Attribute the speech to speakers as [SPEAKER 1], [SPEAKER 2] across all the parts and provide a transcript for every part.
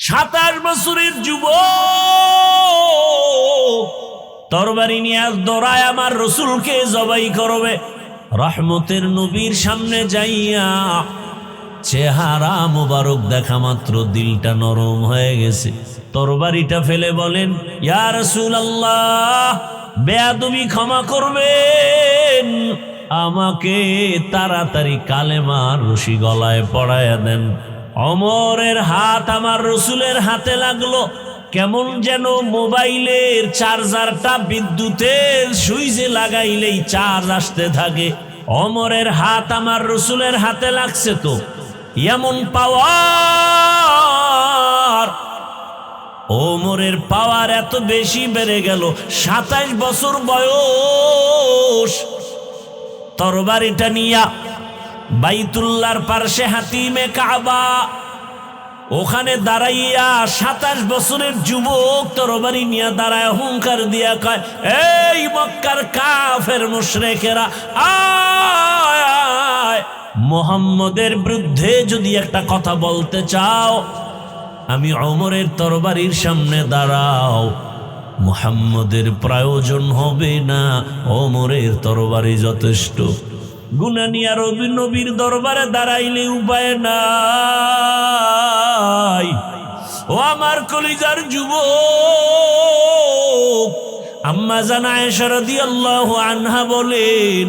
[SPEAKER 1] 27 বছরের যুবক তরবারি নিয়ে দৌড়ায় আমার রসুলকে জবাই করবে। রহমতের নবীর সামনে যাইয়া চেহারা মুবারক দেখা মাত্র দিলটা নরম হয়ে গেছে। তরবারিটা ফেলে বলেন, ইয়া রাসূলুল্লাহ, বেয়াদবি ক্ষমা করবেন, আমাকে তাড়াতাড়ি কালেমার রশি গলায় পড়ায়া দেন। ওমরের হাত আমার রসুলের হাতে লাগলো, কেমন যেন মোবাইলের চার্জারটা বিদ্যুতের সুইচে লাগাইলেই চার্জ আসতে থাকে। ওমরের হাত আমার রসুলের হাতে লাগছে, তো এমন পাওয়ার, ওমরের পাওয়ার এত বেশি বেড়ে গেল। 27 বছর বয়স। তরবারিটা নিয়া বাইতুল্লাহর পার্শ্বে হাতিমে কাবা, ওখানে দাঁড়াইয়া 27 বছরের যুবক তরবারি নিয়ে দাঁড়ায় হুঙ্কার দিয়া কয়, এই মক্কার কাফের মুশরিকেরা, আয় আয়, মুহাম্মদের বিরুদ্ধে যদি একটা কথা বলতে চাও, আমি ওমরের তরবারির সামনে দাঁড়াও, মুহাম্মদের প্রয়োজন হবে না, ওমরের তরবারি যথেষ্ট। গুনাহ নিয়া নবীর দরবারে দাঁড়াইলে উপায় নাই। ও আমার কলিজার যুবক, আম্মা জান আয়েশা রাদিয়াল্লাহু আনহা বলেন,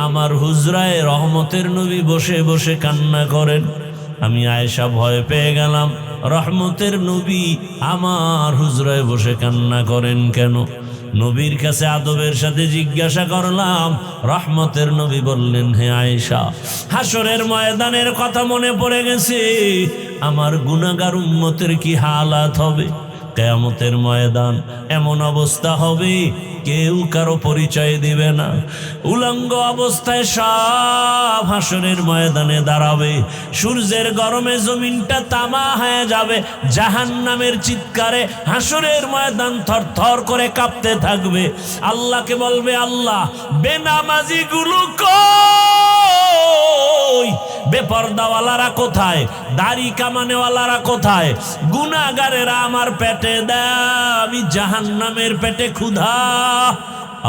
[SPEAKER 1] আমার হুজরায় রহমতের নবী বসে বসে কান্না করেন। আমি আয়েশা ভয় পেয়ে গেলাম, রহমতের নবী আমার হুজরায় বসে কান্না করেন কেন? নবীর কাছে আদবের সাথে জিজ্ঞাসা করলাম। রহমতের নবী বললেন, হে আয়েশা, হাসরের ময়দানের কথা মনে পড়ে গেছে। আমার গুনাহগার উম্মতের কি হালাত হবে? কিয়ামতের ময়দান এমন অবস্থা হবে, কেউ কারো পরিচয় দিবে না। উলঙ্গ অবস্থায় সব হাসরের ময়দানে দাঁড়াবে। সূর্যের গরমে জমিনটা তামা হয়ে যাবে। জাহান্নামের চিৎকারে হাসরের ময়দান থরথর করে কাঁপতে থাকবে। আল্লাহকে বলবে, আল্লাহ, বেনামাজি গুলো কই? বেপরদাওয়ালারা কোথায়? দাড়ি কামানেওয়ালারা কোথায়? গুনাহগারেরা আমার পেটে দেয়, আমি জাহান্নামের পেটে ক্ষুধা।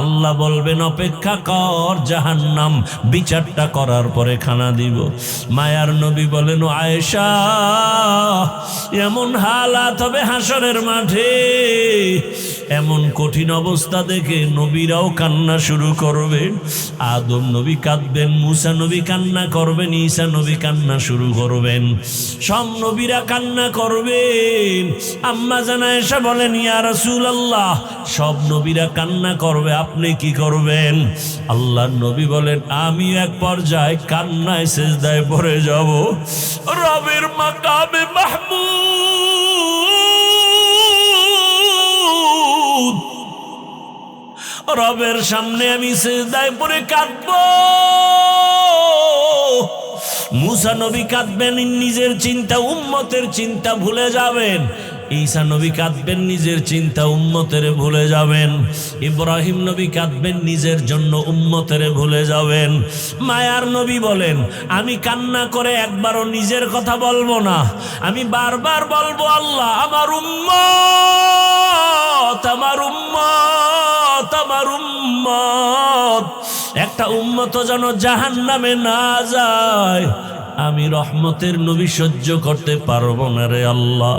[SPEAKER 1] আল্লাহ বলবেন, অপেক্ষা কর, জাহান্নাম বিচারটা করার পরে খানা দিব। মায়ার নবী বলেন, ও আয়েশা, এমন হালাত হবে হাসরের মাঠে, এমন কঠিন অবস্থা দেখে নবীরাও কান্না শুরু করবে। আদম নবী কাঁদবেন, মুসা নবী কান্না করবেন, ঈসা নবী কান্না শুরু করবেন, সব নবীরা কান্না করবেন। আম্মা জান আয়েশা বলেন, ইয়া রাসূলুল্লাহ, সব নবীরা কান্না করবে, আপনি কি করবেন? আল্লাহর নবী বলেন, আমি এক পর্যায়ে কান্নায় সিজদায় পড়ে যাব। রবের মাকামে মাহমুদ, রবের সামনে আমি সিজদায় পড়ে কাঁদব। মুসা নবী কাঁদবেন, নিজের চিন্তা উম্মতের চিন্তা ভুলে যাবেন। ঈসা নবী কাঁদবেন, নিজের চিন্তা উম্মতের ভুলে যাবেন। ইব্রাহিম নবী কাঁদবেন, নিজের জন্য উম্মতের ভুলে যাবেন। মায়ার নবী বলেন, আমি কান্না করে একবারও নিজের কথা বলবো না, আমি বারবার বলবো, আল্লাহ, আমার উম্মত, আমার উম্মত, আমার উম্মত, একটা উম্মত যেন জাহান্নামে না যায়। আমি রহমতের নবী সহ্য করতে পারবো না রে আল্লাহ।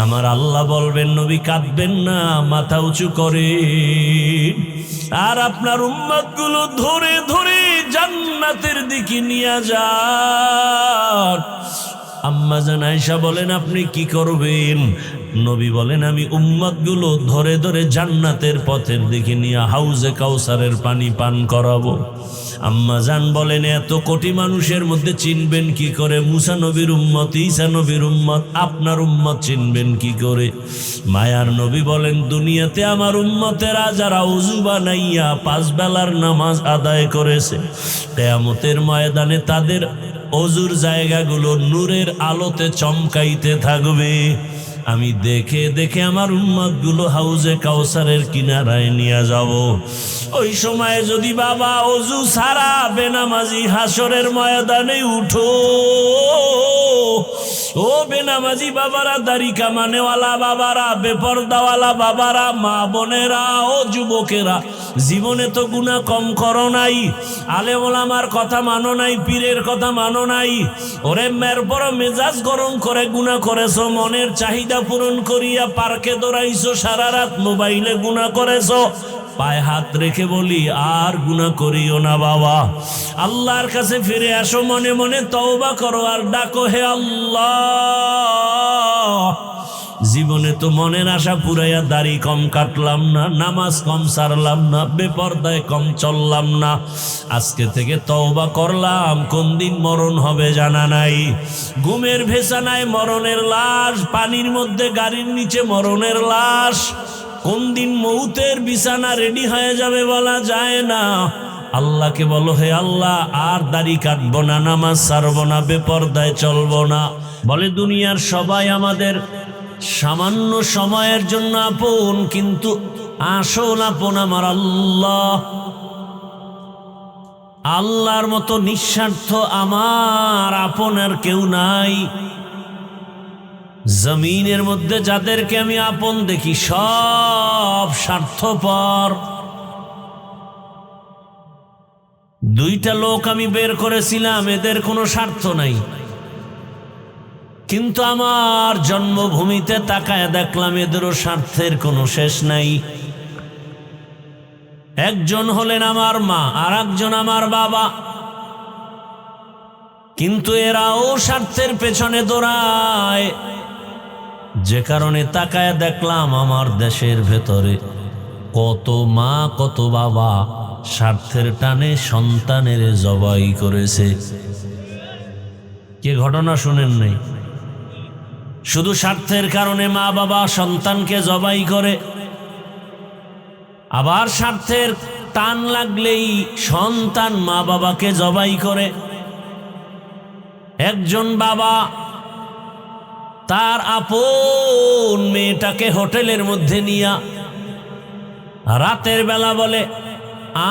[SPEAKER 1] আমার আল্লাহ বলবেন, নবী কাঁদবেন না, মাথা উঁচু করে, আর আপনার উম্মতগুলো ধরে ধরে জান্নাতের দিকে নিয়ে যান। আম্মা জান আয়েশা বলেন, আপনি কি করবেন? নবী বলেন, আমি উম্মতগুলো ধরে ধরে জান্নাতের পথের দিকে নিয়ে হাউজে কাউসারের পানি পান করাবো। আম্মা জান বলেন, এত কোটি মানুষের মধ্যে চিনবেন কি করে মুসা নবীর উম্মত, ঈসা নবীর উম্মত, আপনার উম্মত চিনবেন কি করে? মায়ার নবী বলেন, দুনিয়াতে আমার উম্মতেরা যারা ওযু বানাইয়া 5 বেলার নামাজ আদায় করেছে, কিয়ামতের ময়দানে তাদের ওযুর জায়গাগুলো নূরের আলোতে চমকাইতে থাকবে। আমি দেখে দেখে আমার উম্মতগুলো হাউজে কাউসারের কিনারায় নিয়ে যাব। ওই সময় যদি বাবা অজু সারা বেনামাজি হাসরের ময়দানে উঠো, ও বেনামাজি বাবারা, দাড়ি কামানেওয়ালা বাবারা, বেপরদাওয়ালা বাবারা, মা বোনেরা, ও যুবকেরা, জীবনে তো গুনাহ কম করো নাই, আলেম ওলামার কথা মানো নাই, পীরের কথা মানো নাই, ওরে মের বড় মেজাজ গরম করে গুনাহ করেছো, মনের চাহিদা পূরণ করিয়া পার্কে দৌড়াইছো, সারা রাত মোবাইলে গুনাহ করেছো। পায়ে হাত রেখে বলি, আর গুনাহ করিও না বাবা, আল্লাহর কাছে ফিরে আসো, মনে মনে তওবা করো আর ডাকো, হে আল্লাহ, জীবনে তো মনের আশা পুরাইয়া দাড়ি কম কাটলাম না, নামাজ কম সারলাম না, বেপরদায় কম চললাম না, আজকে থেকে তওবা করলাম, কোন দিন মরণ হবে জানা নাই, ঘুমের ভেসানায় মরণের লাশ, পানির মধ্যে গাড়ির নিচে মরণের লাশ, কোন দিন মৌতের বিছানা রেডি হয়ে যাবে বলা যায় না। আল্লাহকে বলো, হে আল্লাহ, আর দাড়ি কাটবো না, নামাজ ছাড়বো না, বেপরদায় চলবো না। বলে দুনিয়ার সবাই আমাদের সামান্য সময়ের জন্য আপন, কিন্তু আসল আপন আমার আল্লাহ। আল্লাহর মতো নিঃস্বার্থ আমার আপন আর কেউ নাই। জমিনের মধ্যে যাদেরকে আমি আপন দেখি সব স্বার্থপর। দুইটা লোক আমি বের করেছিলাম, এদের কোনো স্বার্থ নাই, কিন্তু আমার জন্মভূমিতে তাকায় দেখলাম এদেরও স্বার্থের কোনো শেষ নাই। একজন হলেন আমার মা, আর একজন আমার বাবা, কিন্তু এরাও স্বার্থের পেছনে দৌড়ায়, যে কারণে তাকায় দেখলাম আমার দেশের ভেতরে কত মা কত বাবা স্বার্থের টানে সন্তানের জবাই করেছে। কে ঘটনা শুনেন নাই? শুধু স্বার্থের কারণে মা বাবা সন্তানকে জবাই করে, আবার স্বার্থের টান লাগলেই সন্তান মা বাবাকে জবাই করে। একজন বাবা তার আপন মেয়েটাকে হোটেলের মধ্যে নিয়া রাতের বেলা বলে,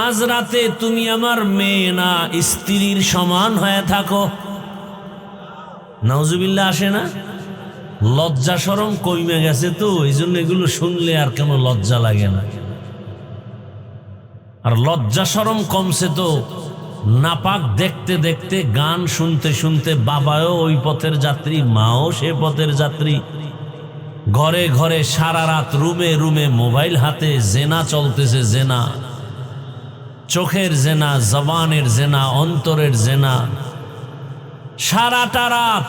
[SPEAKER 1] আজ রাতে তুমি আমার মেয়ে না, স্ত্রীর সমান হয়ে থাকো। নাউজুবিল্লাহ আসে না? লজ্জা শরম কমে গেছে তো, এই জন্য এগুলো শুনলে আর কেন লজ্জা লাগে না। আর লজ্জা শরম কমছে তো নাপাক দেখতে দেখতে, গান শুনতে শুনতে, বাবাও ওই পথের যাত্রী, মাও সে পথের যাত্রী, ঘরে ঘরে সারা রাত রুমে রুমে মোবাইল হাতে, জেনা চলতেছে, জেনা, চোখের জেনা, জবানের জেনা, অন্তরের জেনা, সারাটা রাত।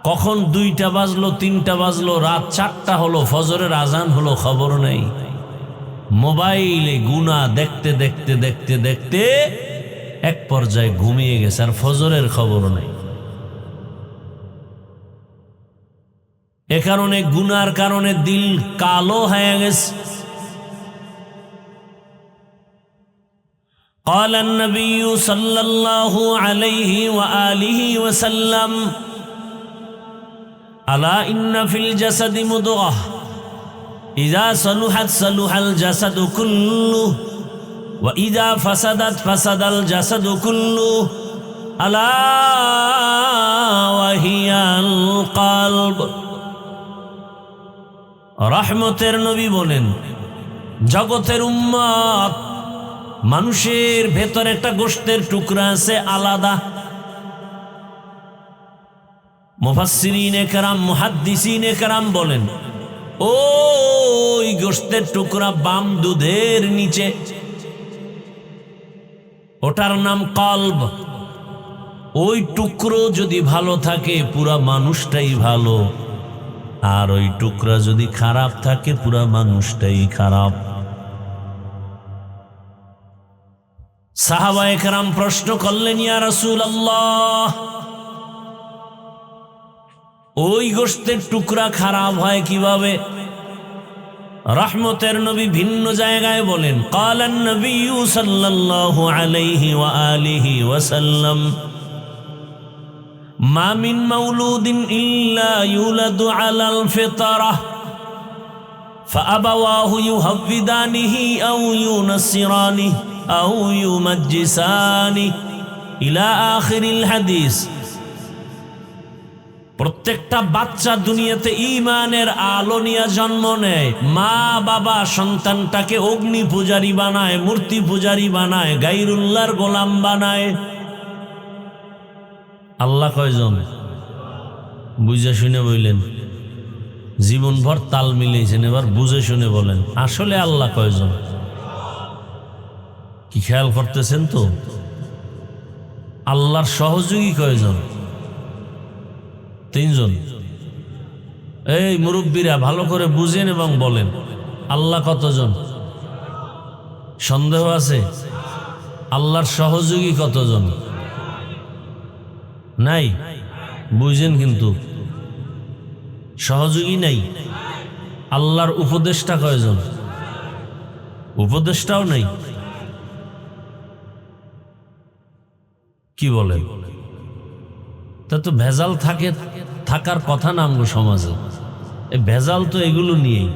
[SPEAKER 1] কখন 2টা বাজলো, 3টা বাজলো, রাত 4টা হলো, ফজরের আজান হলো, খবর নেই। মোবাইলে গুনাহ দেখতে দেখতে দেখতে দেখতে এক পর্যায়ে ঘুমিয়ে গেছে, আর ফজরের খবর নেই। এ কারণে গুনার কারণে দিল কালো হয়ে গেছে। قال النبي صلى الله عليه وآله وسلم ألا إن في الجسد مضغة إذا صلحت صلح الجسد كله وإذا فسدت فسد الجسد كله ألا وهي القلب। রহমতের নবী বলেন, জগতের উম্মত, মানুষের ভেতর একটা গোশতের টুকরা আছে আলাদা। মুফাসসিরিনে কেরাম, মুহাদ্দিসিনে কেরাম বলেন, ওই গোশতের টুকরা বাম দুধের নিচে, ওটার নাম কলব। ওই টুকরো যদি ভালো থাকে পুরা মানুষটাই ভালো, আর ওই টুকরা যদি খারাপ থাকে পুরা মানুষটাই খারাপ। সাহাবায়ে কেরাম প্রশ্ন করলেন, ইয়া রাসূলুল্লাহ, ওই গোশতের টুকরা খারাপ হয় কিভাবে? রহমতের নবী ভিন্ন জায়গায় বলেন, ক্বালান নবিয়্যু সাল্লাল্লাহু আলাইহি ওয়া আলিহি ওয়াসাল্লাম মা মিন মাউলুদিন ইল্লা ইউলাদু আলাল ফিতরাহ ফাআবাওয়াহু ইউহাব্বিদানিহি আও ইউনাসসিরানিহি আও ইউমাজ্জিসানিহি ইলা আখিরিল হাদিস। প্রত্যেকটা বাচ্চা দুনিয়াতে ঈমানের আলো নিয়ে জন্ম নেয়। মা বাবা সন্তানটাকে অগ্নি পূজারী বানায়, মূর্তি পূজারী বানায়, গায়রুল্লাহর গোলাম বানায়। আল্লাহ কয়জন? বুঝে শুনে বললেন, জীবনভর তাল মিলিয়েছেন, এবার বুঝে শুনে বলেন আসলে আল্লাহ কয়জন? কি খেয়াল করতেছেন তো? আল্লাহর সহযোগী কয়জন? তিনজন। এই মুরব্বীরা ভালো করে বুঝেন এবং বলেন আল্লাহ কতজন? সন্দেহ আছে? আল্লাহর সহযোগী কতজন? নাই। বুঝেন কিন্তু সহযোগী নাই। আল্লাহর উপদেষ্টা কয়জন? উপদেষ্টাও নাই। কি বলেন? তা তো ভেজাল থাকার কথা না আমগো সমাজে। এই ভেজাল তো এগুলো নিয়েই।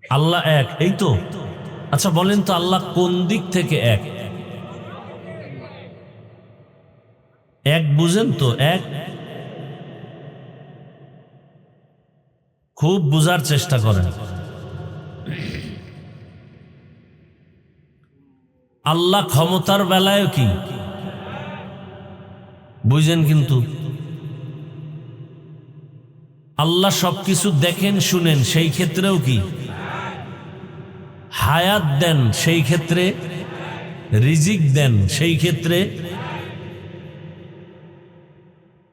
[SPEAKER 1] আল্লাহ এক, এই তো। আচ্ছা বলেন তো আল্লাহ কোন দিক থেকে এক? এক বুঝেন তো? এক খুব বুঝার চেষ্টা করেন। আল্লাহ ক্ষমতার বেলায় কি বুঝেন? কিন্তু আল্লাহ সবকিছু দেখেন শুনেন, সেই ক্ষেত্রেও কি? হায়াত দেন সেই ক্ষেত্রে, রিজিক দেন সেই ক্ষেত্রে।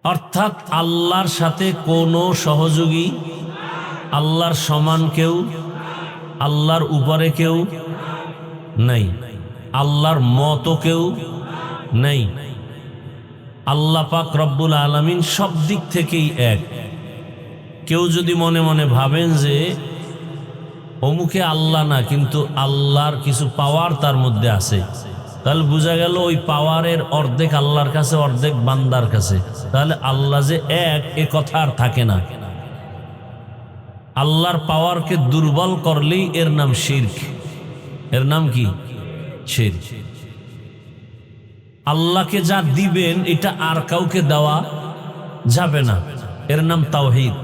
[SPEAKER 1] অর্থাৎ আল্লাহর সাথে কোনো সহযোগী, আল্লাহর সমান কেউ, আল্লাহর উপরে কেউ নাই, আল্লাহর মতো কেউ নাই। আল্লাহ পাক রব্বুল আলামিন সব দিক থেকেই এক। কেউ যদি মনে মনে ভাবেন যে অমুকে আল্লাহ না, কিন্তু আল্লাহর কিছু পাওয়ার তার মধ্যে আছে, তাহলে বোঝা গেল ওই পাওয়ারের অর্ধেক আল্লাহর কাছে, অর্ধেক বান্দার কাছে। তাহলে আল্লাহ যে এক, এ কথা আর থাকে না। আল্লাহর পাওয়ারকে দুর্বল করলেই এর নাম শিরক। এর নাম কি? শিরক। আল্লাহকে যা দিবেন এটা আর কাউকে দেওয়া যাবে না, এর নাম তাওহীদ।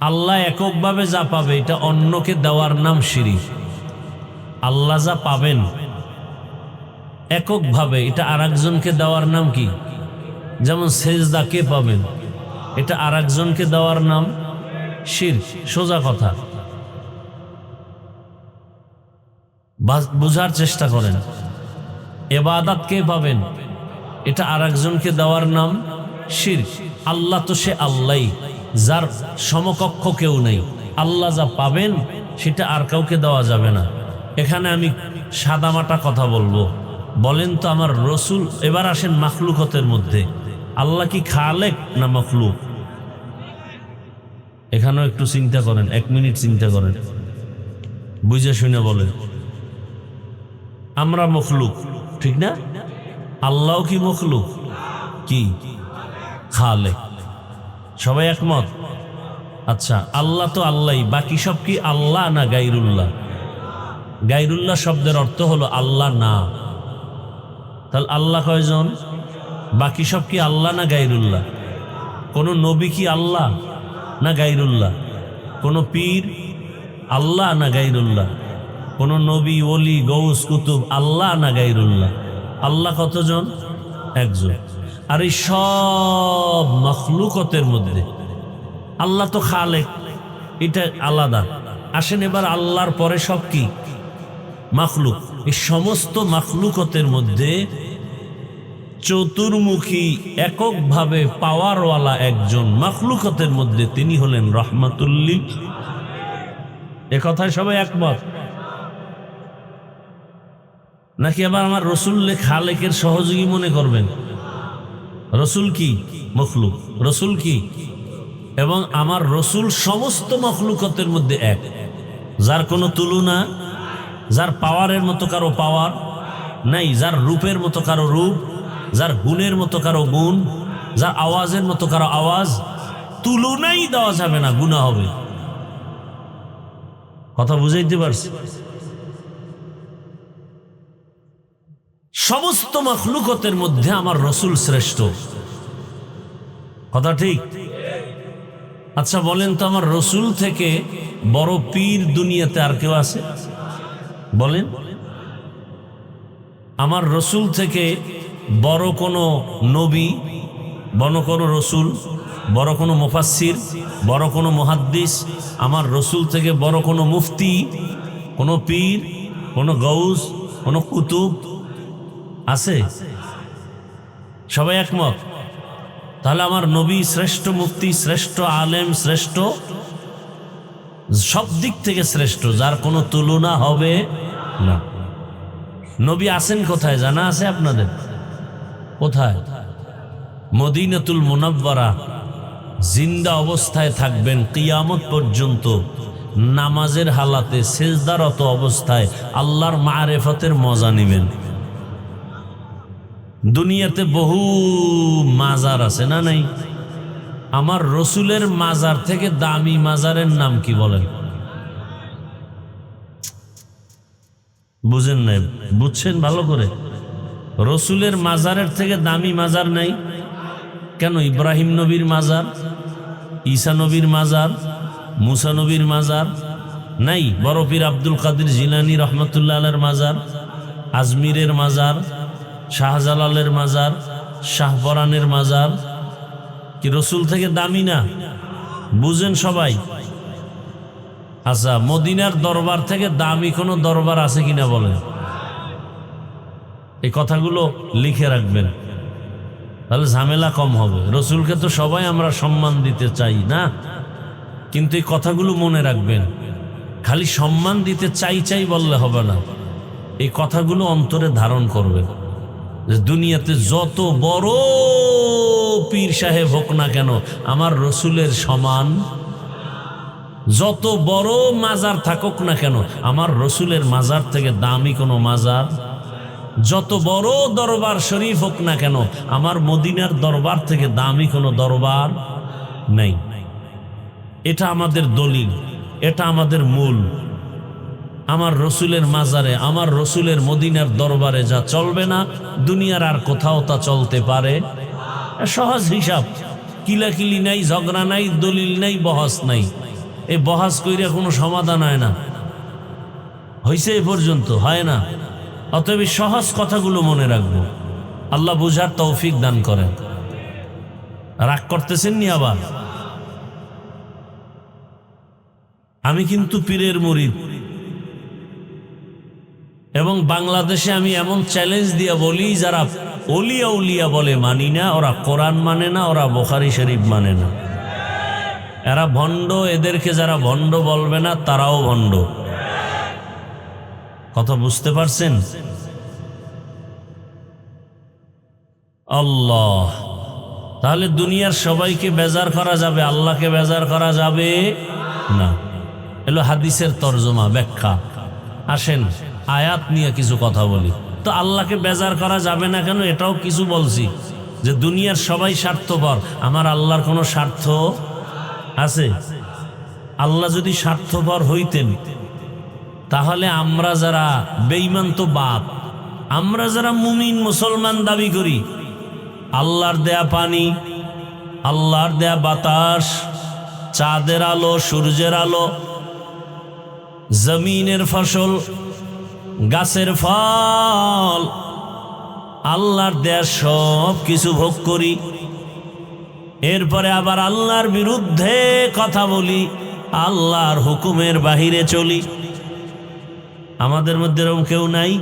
[SPEAKER 1] আল্লাহ এককভাবে যা পাবে এটা অন্যকে দেওয়ার নাম শিরক। আল্লাহ যা পাবেন এককভাবে এটা আরেকজনকে দেওয়ার নাম কি? যেমন সেজদা কে পাবেন, এটা আরেকজনকে দেওয়ার নাম শিরক। সোজা কথা, বুঝার চেষ্টা করেন। ইবাদত কে পাবেন, এটা আরেকজনকে দেওয়ার নাম শিরক। আল্লাহ তো সে আল্লাহই, যার সমকক্ষ কেউ নেই। আল্লাহ যা পাবেন সেটা আর কাউকে দেওয়া যাবে না। এখানে আমি সাদামাটা কথা বলবো। বলেন তো আমার রসুল, এবার আসেন মাখলুকতের মধ্যে, আল্লাহ কি খালেক না মখলুক? এখানেও একটু চিন্তা করেন, 1 মিনিট চিন্তা করেন, বুঝে শুনে বলেন। আমরা মখলুক, ঠিক না? আল্লাহ কি মখলুক? কি? খালেক। সবাই একমত? আচ্ছা, আল্লাহ তো আল্লাহই, বাকি সব কি আল্লাহ না গায়রুল্লাহ? গায়রুল্লাহ শব্দের অর্থ হলো আল্লাহ না। তাহলে আল্লাহ কয়জন? বাকি সব কি আল্লাহ না গায়রুল্লাহ? কোন নবী কি আল্লাহ না গায়রুল্লাহ? কোন পীর আল্লাহ না গায়রুল্লাহ? কোন নবী, ওলি, গৌস, কুতুব আল্লাহ না গায়রুল্লাহ? আল্লাহ কতজন? একজন। আর এই সব মাখলুকতের মধ্যে আল্লাহ তো খালেক, এটা আলাদা। আসেন এবার আল্লাহর পরে সব কি? মাখলুক। এই সমস্ত মাখলুকতের মধ্যে চতুর্মুখী এককভাবে পাওয়ারওয়ালা একজন মাখলুকতের মধ্যে, তিনি হলেন রহমাতুল্লিল। এ কথায় সবাই একমত? নাকি আবার আমার রসুল খালেকের সহযোগী মনে করবেন? রসুল কি? মখলুক। রসুল কি? এবং আমার রসুল সমস্ত মখলুকতের মধ্যে এক, যার কোনো তুলনা, যার পাওয়ারের মতো কারো পাওয়ার নাই। যার রূপের মতো কারো রূপ, যার গুণের মতো কারো গুণ, যার আওয়াজের মতো কারো আওয়াজ, তুলনাই দেওয়া যাবে না, গুনাহ হবে। কথা বুঝাইতে পারছি? সমস্ত মাখলুকতের মধ্যে আমার রসুল শ্রেষ্ঠ। কথা ঠিক? আচ্ছা বলেন তো, আমার রসুল থেকে বড় পীর দুনিয়াতে আর কেউ আছে? বলেন। আমার রসুল থেকে বড় কোনো নবী, বড় কোনো রসুল, বড় কোনো মুফাসসির, বড় কোনো মুহাদ্দিস, আমার রসুল থেকে বড় কোনো মুফতি, কোনো পীর, কোনো গৌস, কোনো কুতুব আছে? সবাই একমত? তাহলে আমার নবী শ্রেষ্ঠ, মুফতি শ্রেষ্ঠ, আলেম শ্রেষ্ঠ, সব দিক থেকে শ্রেষ্ঠ, যার কোনো তুলনা হবে না। নবী আছেন কোথায় জানা আছে আপনাদের? কোথায়? মদিনাতুল মুনাওয়ারা। জিন্দা অবস্থায় থাকবেন কিয়ামত পর্যন্ত, নামাজের হালাতে সেজদারত অবস্থায় আল্লাহর মারেফতের মজা নেবেন। দুনিয়াতে বহু মাজার আছে না নাই? আমার রসুলের মাজার থেকে দামি মাজারের নাম কি বলেন? বুঝেন নাই? বুঝছেন ভালো করে? রসুলের মাজারের থেকে দামি মাজার নাই কেন? ইব্রাহিম নবীর মাজার, ঈসা নবীর মাজার, মুসা নবীর মাজার নাই? বড় পীর আব্দুল কাদের জিলানী রহমতুল্লাহ আলাইহির মাজার, আজমিরের মাজার, শাহজালালের মাজার, শাহপরানের মাজার কি রসুল থেকে দামি না? বুঝেন সবাই? আচ্ছা, মদিনার দরবার থেকে দামি কোনো দরবার আছে কিনা বলেন? এই কথাগুলো লিখে রাখবেন, তাহলে ঝামেলা কম হবে। রসুলকে তো সবাই আমরা সম্মান দিতে চাই না, কিন্তু এই কথাগুলো মনে রাখবেন। খালি সম্মান দিতে চাই চাই বললে হবে না, এই কথাগুলো অন্তরে ধারণ করবেন। যে দুনিয়াতে যত বড় পীর সাহেব হোক না কেন, আমার রসুলের সমান। যত বড় মাজার থাকুক না কেন, আমার রসুলের মাজার থেকে দামি কোনো মাজার। যত বড় দরবার শরীফ হোক না কেন, আমার মদিনার দরবার থেকে দামি কোনো দরবার নেই। এটা আমাদের দলিল, এটা আমাদের মূল। আমার রসুলের মাজারে, আমার রসুলের মদিনার দরবারে যা চলবে না, দুনিয়ার আর কোথাও তা চলতে পারে। সহজ হিসাব, কিলাকিলি নাই, ঝগড়া নাই, দলিল নাই, বহাস নাই। এই বহাস কইরা কোনো সমাধান হয় না। হয়েছে এ পর্যন্ত? হয় না। অতএব সহজ কথাগুলো মনে রাখবো। আল্লাহ বুঝার তৌফিক দান করেন। রাগ করতেছেন নি আবার? আমি কিন্তু পীরের মুরিদ, এবং বাংলাদেশে আমি এমন চ্যালেঞ্জ দিয়ে বলি, যারা ওলিয়া উলিয়া বলে মানি না, ওরা কোরআন মানে না, ওরা বুখারী শরীফ মানে না, এরা ভণ্ড। এদেরকে যারা ভণ্ড বলবে না, তারাও ভণ্ড। কথা বুঝতে পারছেন? আল্লাহ। তাহলে দুনিয়ার সবাইকে বেজার করা যাবে, আল্লাহকে বেজার করা যাবে না। এলো হাদিসের তরজমা, ব্যাখ্যা। আসেন আয়াত নিয়ে কিছু কথা বলি। তো আল্লাহকে বেজার করা যাবে না কেন, এটাও কিছু বলছি। যে দুনিয়ার সবাই স্বার্থপর, আমার আল্লাহর কোনো স্বার্থ আছে? আল্লাহ যদি স্বার্থপর হইতেন, তাহলে আমরা যারা বেঈমান তো বাপ, আমরা যারা মুমিন মুসলমান দাবি করি, আল্লাহর দেয়া পানি, আল্লাহর দেয়া বাতাস, চাঁদের আলো, সূর্যের আলো, জমিনের ফসল, গাছের ফল, আল্লাহর দেয়া সব কিছু ভোগ করি। এরপরে আবার আল্লাহর বিরুদ্ধে কথা বলি, আল্লাহর হুকুমের বাহিরে চলি। আমাদের মধ্যে এরকম কেউ নাই?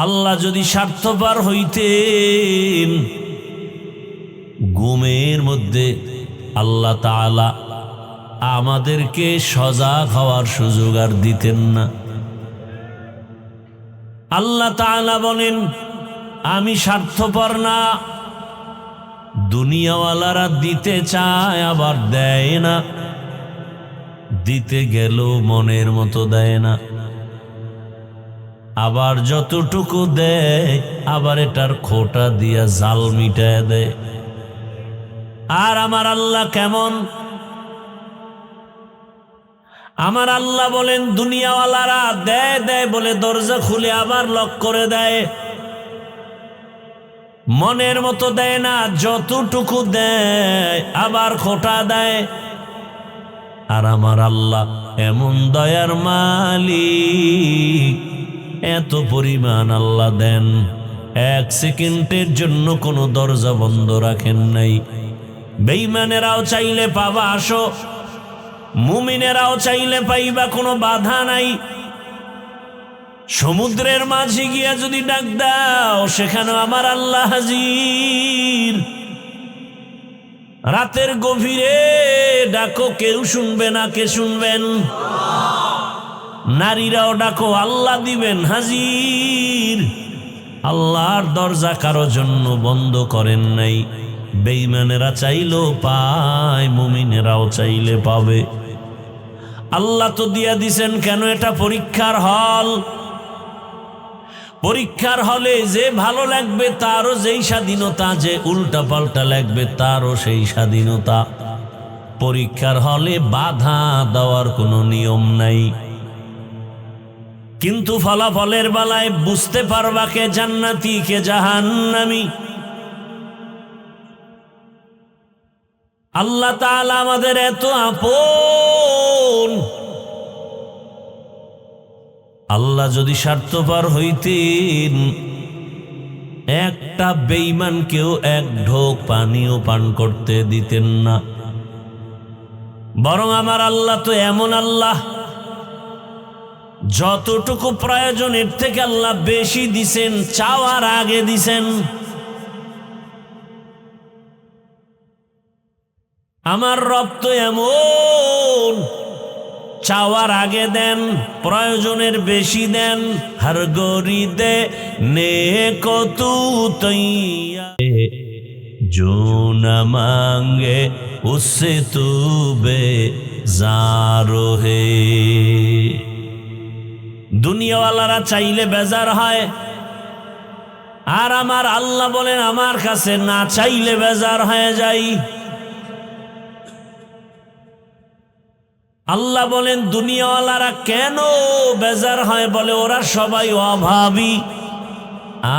[SPEAKER 1] আল্লাহ যদি স্বার্থপর হইতেন, ঘুমের মধ্যে আল্লাহ তাআলা আমাদেরকে সজাগ হওয়ার সুযোগ আর দিতেন না। আল্লাহ তাআলা বলেন, আমি স্বার্থপর না। দুনিয়াওয়ালারা দিতে চায় আবার দেয় না, দিতে গেল মনের মতো দেয় না। আবার যতটুকু দেয় আবার এটার খোটা দিয়া জাল মিটায় দেয়। আর আমার আল্লাহ কেমন? আমার আল্লাহ বলেন দুনিয়াওয়ালারা দেয় দেয় বলে দরজা খুলে আবার লক করে দেয়, মনের মতো দেয় না, যতটুকু দেয় আবার খোটা দেয়। আর আমার আল্লাহ এমন দয়ার মালিক, এত পরিমাণ আল্লাহ দেন, এক সেকেন্ডের জন্য কোনো দরজা বন্ধ রাখেন নাই। বেঈমানেরাও চাইলে পাবা আসো, মুমিনেরাও চাইলে পাইবা, কোনো বাধা নাই। সমুদ্রের মাঝে গিয়া যদি ডাক দাও সেখানে আমার আল্লাহ হাজির। রাতের গভীরে ডাকো, কেউ শুনবে না, কে শুনবেন? নারীরাও ডাকো, আল্লাহ দিবেন হাজির। আল্লাহর দরজা কারো জন্য বন্ধ করেন নাই। বেঈমানেরা চাইলেও পায়, মুমিনেরাও চাইলে পাবে। আল্লাহ তো দিয়া দিছেন, কেন? এটা পরীক্ষার হল। পরীক্ষার হলে যে ভালো লাগবে তারও যেই স্বাধীনতা, যে উল্টা পাল্টা লাগবে তারও সেই স্বাধীনতা। পরীক্ষার হলে বাধা দেওয়ার কোনো নিয়ম নাই। কিন্তু ফলাফলের বেলায় বুঝতে পারবা কে জান্নাতি কে জাহান্নামী। আল্লাহ তাআলা আমাদের এত আপন। আল্লাহ যদি স্বার্থপর হইতেন একটা বেঈমানকেও এক ঢোক পানিও পান করতে দিতেন না। বরং আমার আল্লাহ তো এমন আল্লাহ, যতটুকু প্রয়োজনের থেকে আল্লাহ বেশি দিছেন, চাওয়ার আগে দিছেন। আমার রব তো এমন, চাওয়ার আগে দেন, প্রয়োজনের বেশি দেন। হর গরি দে নে কতু তৈয়া जो न मांगे उससे तू बेजारो है। দুনিয়াওয়ালারা চাইলে বেজার হয়, আর আমার আল্লাহ বলেন আমার কাছে না চাইলে বেজার হয়ে যাই। আল্লাহ বলেন দুনিয়াওয়ালারা কেন বেজার হয়? বলে ওরা সবাই অভাবী,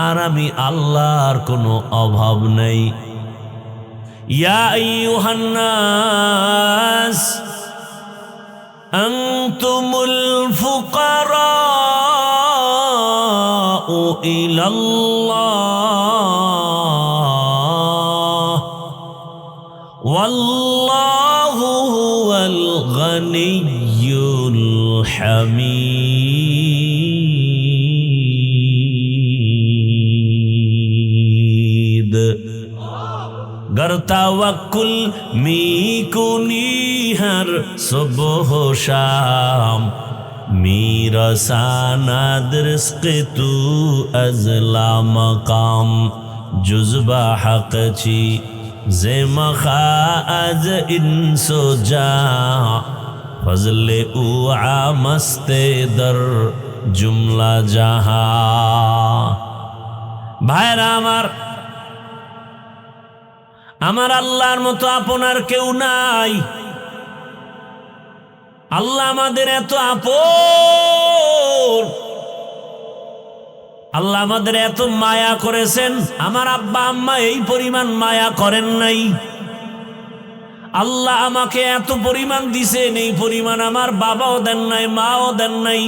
[SPEAKER 1] আর আমি আল্লাহর কোনো অভাব নেই। ইয়া আইয়ুহান নাস আনতুমুল ফুকারাউ ইলাল্লাহ ওয়াল্লাহু হুয়াল গনিয়্যুল হামিদ। गर तवक्कुल मी कुनी हर सुबह शाम मेरा सानद रिस्क तू अजला मकाम जुज़बा हक छी जे मखा अज इंसो जा फजले उआ मस्ते दर जुमला जहा। भाईरा আমার আল্লাহর মতো আপনার কেউ নাই। আল্লাহ আমাদের এত আপন, আল্লাহ আমাদের এত মায়া করেছেন। আমার আব্বা আম্মা এই পরিমাণ মায়া করেন নাই। আল্লাহ আমাকে এত পরিমাণ দিছেন, এই পরিমাণ আমার বাবাও দেন নাই, মাও দেন নাই।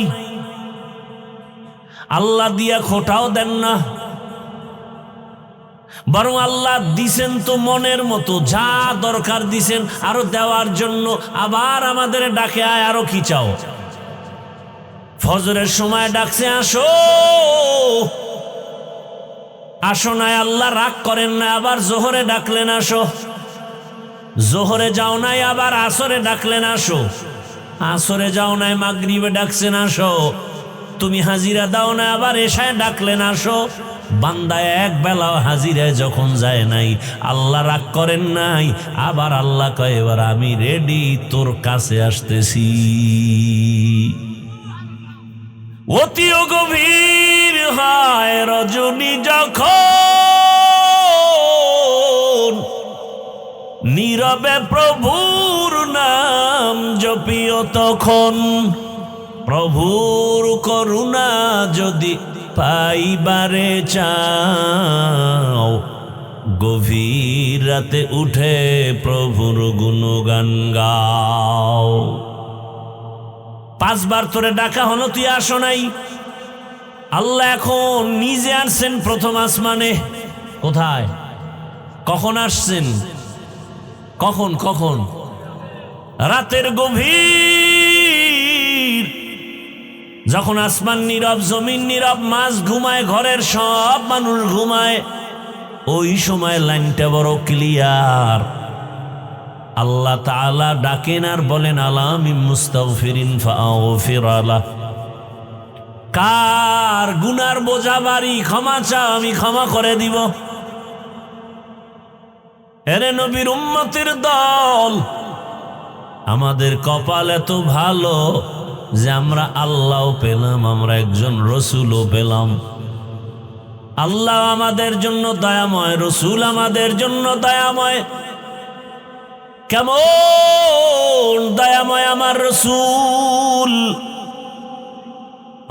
[SPEAKER 1] আল্লাহ দিয়া খোটাও দেন না, বরং আল্লাহ দিছেন তো মনের মতো, যা দরকার দিছেন আরো দেওয়ার জন্য। আবার আমাদের ডাকে আয়, আরো কি চাও? ফজরের সময় ডাকছে আসো, আসো নাই, আল্লাহ রাগ করেন না। আবার জোহরে ডাকলেন আসো, জোহরে যাও নাই, আবার আসরে ডাকলেন আসো, আসরে যাও নাই, মাগরিবে ডাকছেন আসো। তুমি হাজিরা দাও না, আবার এশায় ডাকলেন আসো। বান্দা এক বেলাও হাজিরায় যখন যায় নাই, আল্লাহ রাগ করেন নাই। আবার আল্লাহ কয় এবার আমি রেডি, তোর কাছে আসতেছি। অতিও গভীর হয় রজনী যখন, নীরবে প্রভুর নাম জপিও তখন। প্রভুর করুণা যদি পাইবারে চাও, গভীর রাতে উঠে প্রভুর গুণগান গাও। 5 বার তোরে ডাকা হলো, তুই আসো নাই। আল্লাহ এখন নিজে আসছেন প্রথম আসমানে। কোথায়? কখন আসছেন? কখন কখন? রাতের গভীর, যখন আসমান নীরব, জমিন নীরব, মাছ ঘুমায়, ঘরের সব মানুষ ঘুমায়, ওই সময় লাইনটা বড় ক্লিয়ার। আল্লাহ তাআলা ডাকেন আর বলেন, আলামি মুস্তাগফিরিন ফাগফির আলাহ। কার গুনার বোঝা ভারী, ক্ষমা চাও, আমি ক্ষমা করে দিব। এরে নবীর উম্মতের দল, আমাদের কপাল এত ভালো যে আমরা আল্লাহও পেলাম, আমরা একজন রসুলও পেলাম। আল্লাহ আমাদের জন্য দয়াময়, রসুল আমাদের জন্য দয়াময়। কেমন দয়াময় আমার রসুল!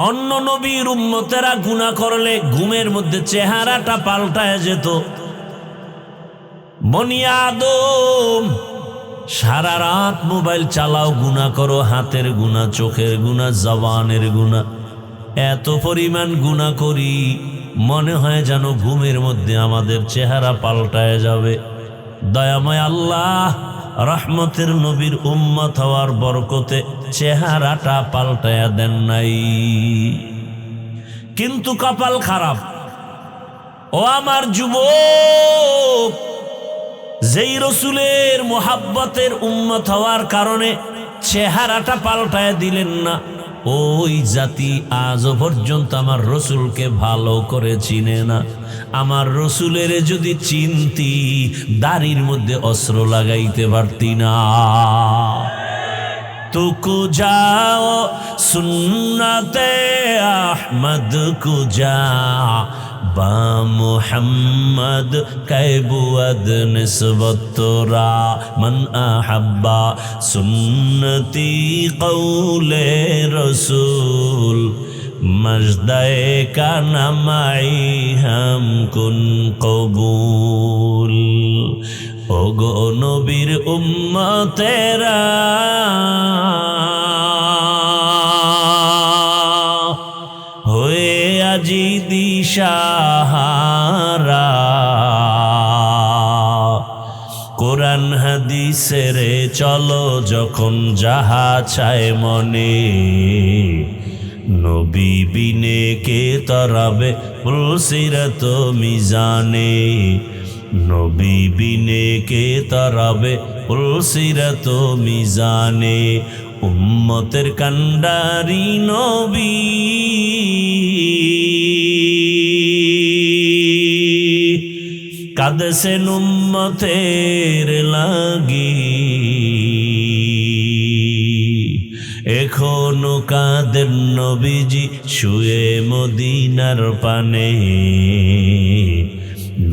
[SPEAKER 1] অন্য নবীর উম্মতেরা গুনাহ করলে ঘুমের মধ্যে চেহারাটা পাল্টায় যেত। বনি আদম, সারা রাত মোবাইল চালাও, গুনাহ করো, হাতের গুনাহ, চোখের গুনাহ, জবানের গুনাহ, এত পরিমাণ গুনাহ করি, মনে হয় যেন ঘুমের মধ্যে আমাদের চেহারা পাল্টায় যাবে। দয়াময় আল্লাহ রহমতের নবীর উম্মত হওয়ার বরকতে চেহারাটা পাল্টায়া দেন নাই। কিন্তু কপাল খারাপ। ও আমার যুবক, যেই রসুলের মোহাব্বতের উম্মত হওয়ার কারণে চেহারাটা পাল্টায় দিলেন না, ওই জাতি আজও পর্যন্ত আমার রসুলকে ভালো করে চিনে না। আমার রসুলের যদি চিনতি, দাড়ির মধ্যে অস্ত্র লাগাইতে পারতি না। তুকু যাও সুন্নতে আহমদ কুজা, বা মুহাম্মদ কাইবুয়াদ নিসবত তোরা, মান আহাব্বা সুন্নতি কৌলে রসুল, মজদায়ে কা নামাই হাম কুন কবুল। ওগো নবীর উম্মতেরা, হয়ে আজি দিশাহারা, কোরআন হাদিসের চলো যখন যাহা চায় মনে, নবী বিনে কে তরাবে পুলসিরত মিজানে, নবী বিনে কে তরাবে পুলসিরত মিজানে। উম্মতের কান্ডারি নবী, কাঁদছেন উম্মতের লাগি, এখনো কাঁদেন নবীজি শুয়ে মদিনার পানে,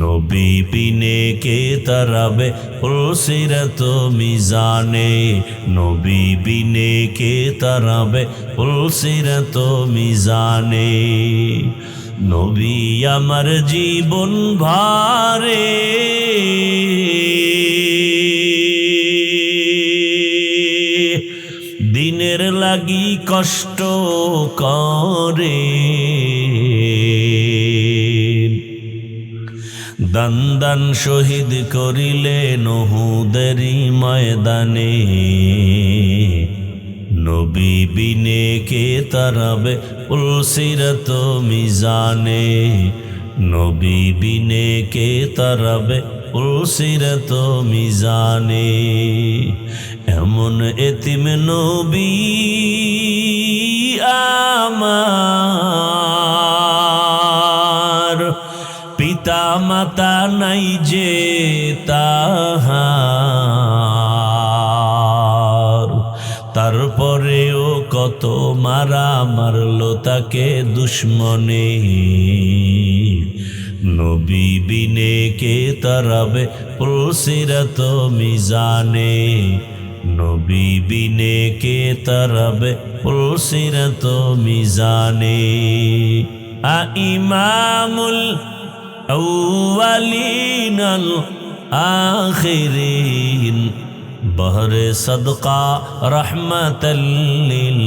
[SPEAKER 1] নবী বিনে কে তরাবে পুলসিরত মিজানে, নবী বিনে কে তরাবে পুলসিরত মিজানে। নবী আমার জীবন ভারে, দিনের লাগি কষ্ট করে, দান দান শহীদ করিলেন উহুদেরই ময়দানে, নবী বিনে কে তরাবে পুলসিরত মিজানে, নবী বিনে কে তরাবে পুলসিরত মিজানে। এমন এতিম নবী আমার, পিতা মাতা নাই যে তাহার, তারপরেও কত মারা মারলো তাকে দুশ্মনে, নবী বিনে কে তারাবে পুলসিরাত মিজানে, নবী বিনে কে তারাবে পুলসিরাত মিজানে। ইমামুল আউয়ালিন আল আখিরিন বহরে সদকা রহমাতাল লিল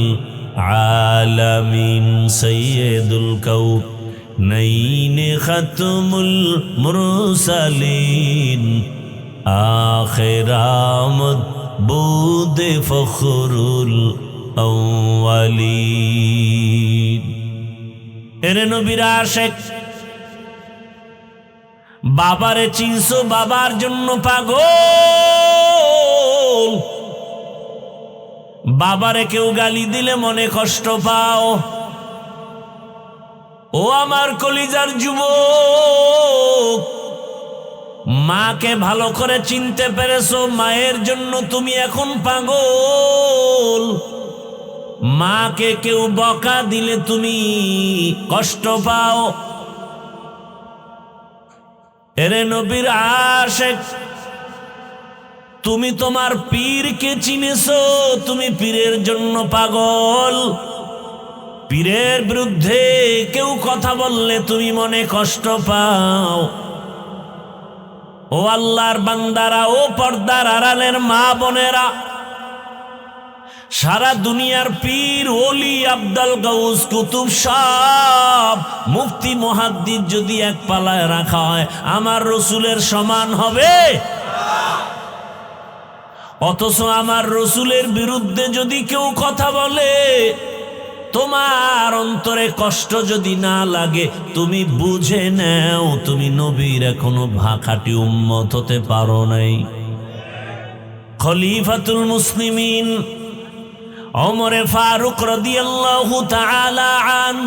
[SPEAKER 1] আলামিন, সৈয়দুল কাউনাইন খাতমুল মুরসালিন, আখির আমদ বুদে ফখরুল আউয়ালিন। এরে নবীর আশিক, বাবারে চিনছো, বাবার জন্য পাগল। বাবারে কেউ গালি দিলে মনে কষ্ট পাও। ও আমার কলিজার যুবক, মাকে ভালো করে চিনতে পেরেছো, মায়ের জন্য তুমি এখন পাগল। মাকে কেউ বকা দিলে তুমি কষ্ট পাও। এরে নবীর আশিক, তুমি তোমার পীরকে চিনেছো, তুমি পীরের জন্য পাগল। পীরের বিরুদ্ধে কেউ কথা বললে তুমি মনে কষ্ট পাও। ও আল্লাহর বান্দারা, ও পর্দার আড়ালের মা বোনেরা, সারা দুনিয়ার পীর ওলি আব্দুল গাউস কুতুব সাহ মুফতি মুহাদ্দিস যদি এক পালায় রাখা হয় আমার রসুলের সমান হবে? অথচ আমার রসুলের বিরুদ্ধে যদি কেউ কথা বলে, তোমার অন্তরে কষ্ট যদি না লাগে, তুমি বুঝে নাও তুমি নবীর এখনো খাঁটি উম্মত হতে পারো নাই। খলিফাতুল মুসলিমিন ওমরে ফারুক রাদিয়াল্লাহু তাআলা আন,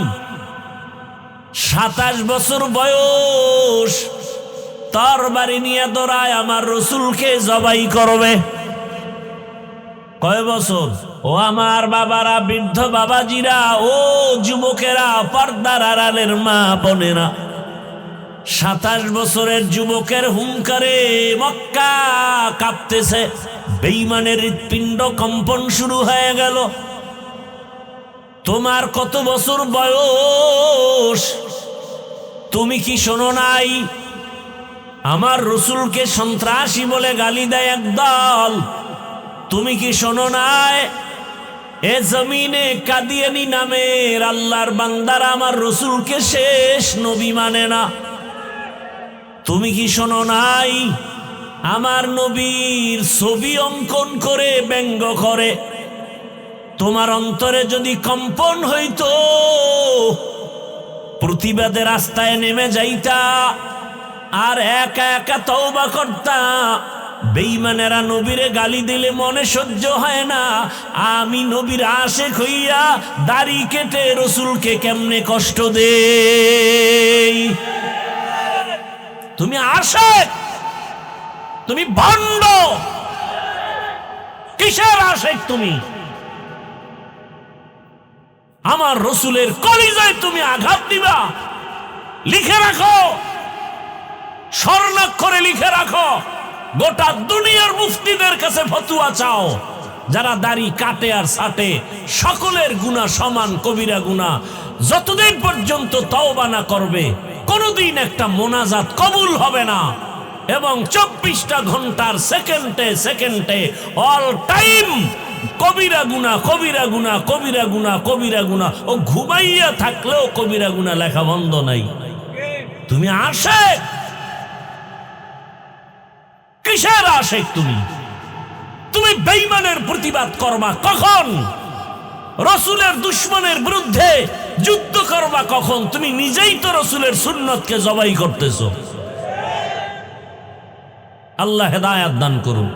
[SPEAKER 1] 27 বছর বয়স, তরবারি নিয়ে দৌড়ায় আমার রসুলকে জবাই করবে। কয় বছর? ও আমার বাবারা, বৃদ্ধ বাবাজিরা, ও যুবকেরা, পর্দার আড়ালের মা বোনেরা, 27 বছরের যুবকের হুঙ্কারে মক্কা কাঁপতেছে। বেঈমানের হৃৎপিণ্ড কম্পন শুরু হয়ে গেল। তোমার কত বছর বয়স? তুমি কি শোনো নাই আমার রসুলকে সন্ত্রাসী বলে গালি দেয় একদল? তুমি কি শোনো নাই এ জমিনে কাদিয়ানী নামের আল্লাহর বান্দারা আমার রসুলকে শেষ নবী মানে না? তুমি কি শোনো নাই আমার নবীর ছবি অঙ্কন করে ব্যঙ্গ করে? তোমার অন্তরে যদি কম্পন হইতো, প্রতিবাদের রাস্তায় নেমে যাইতা আর একা একা তওবা করতা। বেঈমানেরা নবীরে গালি দিলে মনে সহ্য হয় না, আমি নবীর আশিক হইয়া দাড়ি কেটে রসুলকে কেমনে কষ্ট দেই? তুমি আশিক, তুমি ভণ্ড, কিসের আশিক তুমি? আমার রসুলের কলিজায় তুমি আঘাত দিবা? লিখে রাখো, স্বর্ণাক্ষরে লিখে রাখো, গোটা দুনিয়ার মুফতিদের কাছে ফতোয়া চাও, যারা দাড়ি কাটে আর ছাটে সকলের গুনাহ সমান, কবিরা গুনাহ। যতদিন পর্যন্ত তওবা না করবে কোনদিন একটা মোনাজাত কবুল হবে না। এবং 24টা ঘন্টার সেকেন্ডে সেকেন্ডে অল টাইম কবিরা গুনাহ, কবিরা গুনাহ, কবিরা গুনাহ, কবিরা গুনাহ। ও ঘুমাইয়া থাকলেও কবিরা গুনাহ লেখা বন্ধ নাই। তুমি আশিক, কিসের আশিক তুমি? তুমি বেঈমানের প্রতিবাদ করবা কখন? রসুলের দুশ্মনের বিরুদ্ধে যুদ্ধ করবা কখন? তুমি নিজেই তো রসুলের সুন্নতকে জবাই করতেছো। আল্লাহ হেদায়েত দান করুন।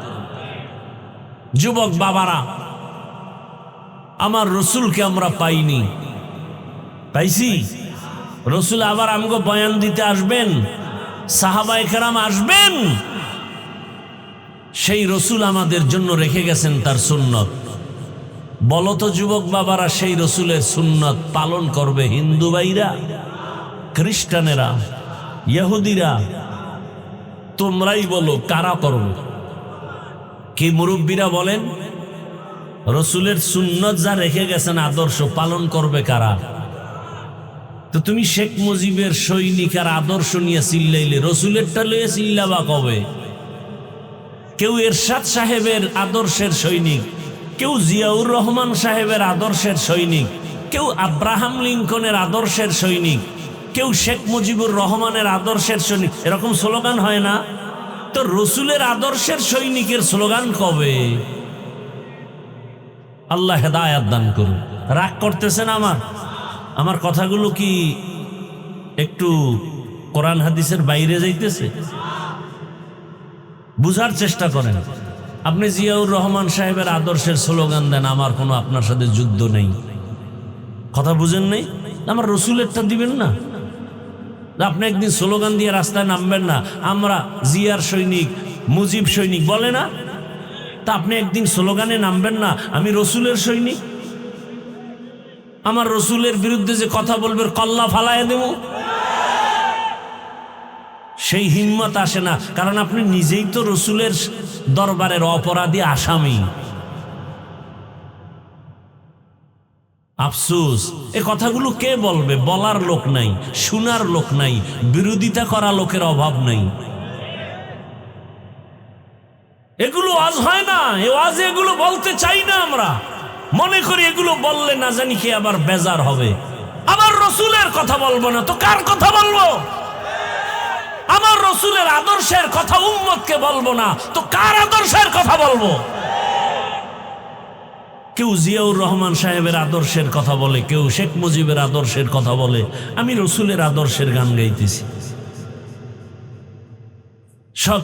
[SPEAKER 1] যুবক বাবারা, আমার রসুলকে আমরা পাইনি, পাইছি? রসুল আবার আমাকে বয়ান দিতে আসবেন, সাহাবায়ে কেরাম আসবেন। সেই রসুল আমাদের জন্য রেখে গেছেন তার সুন্নত। বলো তো যুবক বাবারা, সেই রসুলের সুন্নত পালন করবে হিন্দু ভাইরা, খ্রিস্টানেরা, ইহুদিরা? তোমরাই বলো কারা করবে? কি মুরব্বীরা বলেন? রসুলের সুন্নত যা রেখে গেছেন আদর্শ পালন করবে কারা? তো তুমি শেখ মুজিবের সৈনিক আর আদর্শ নিয়ে চিল্লাইলে রসুলেরটা লইয়ে চিল্লাবা কবে? কেউ এরশাদ সাহেবের আদর্শের সৈনিক, কেউ জিয়াউর রহমান সাহেবের আদর্শের সৈনিক, কেউ আব্রাহাম লিঙ্কনের আদর্শের সৈনিক, কেউ শেখ মুজিবুর রহমানের আদর্শের সৈনিক, এরকম স্লোগান হয় না? তো রসুলের আদর্শের সৈনিকের স্লোগান কবে? আল্লাহ হেদায়াত দান করুন। রাগ করতেছেন আমার কথাগুলো কি একটু কোরআন হাদিসের বাইরে যাইতেছে? বুঝার চেষ্টা করেন। আপনি জিয়াউর রহমান সাহেবের আদর্শের স্লোগান দেন, আমার কোনো আপনার সাথে যুদ্ধ নেই। কথা বুঝেন নাই? আমার রসুলেরটা দিবেন না? আপনি একদিন স্লোগান দিয়ে রাস্তায় নামবেন না, আমরা জিয়ার সৈনিক, মুজিব সৈনিক বলে না? তা আপনি একদিন স্লোগানে নামবেন না, আমি রসুলের সৈনিক, আমার রসুলের বিরুদ্ধে যে কথা বলবে কল্লা ফালায় দেব? সেই হিম্মত আসে না, কারণ আপনি নিজেই তো রসুলের দরবারের অপরাধী আসামি। আফসোস, এ কথাগুলো কে বলবে? বলার লোক নাই, শোনার লোক নাই, বিরোধিতা করা লোকের অভাব নাই। এগুলো আজ হয় না, এ আজ এগুলো বলতে চাই না। আমরা মনে করি এগুলো বললে না জানি কে আবার বেজার হবে। আমার রসুলের কথা বলবো না তো কার কথা বলবো? আমার রসুলের আদর্শের কথা উম্মতকে বলবো না তো কার আদর্শের কথা বলবো? কেউ জিয়াউর রহমান সাহেবের আদর্শের কথা বলে, কেউ শেখ মুজিবের আদর্শের কথা বলে, আমি রসুলের আদর্শের গান গাইতেছি।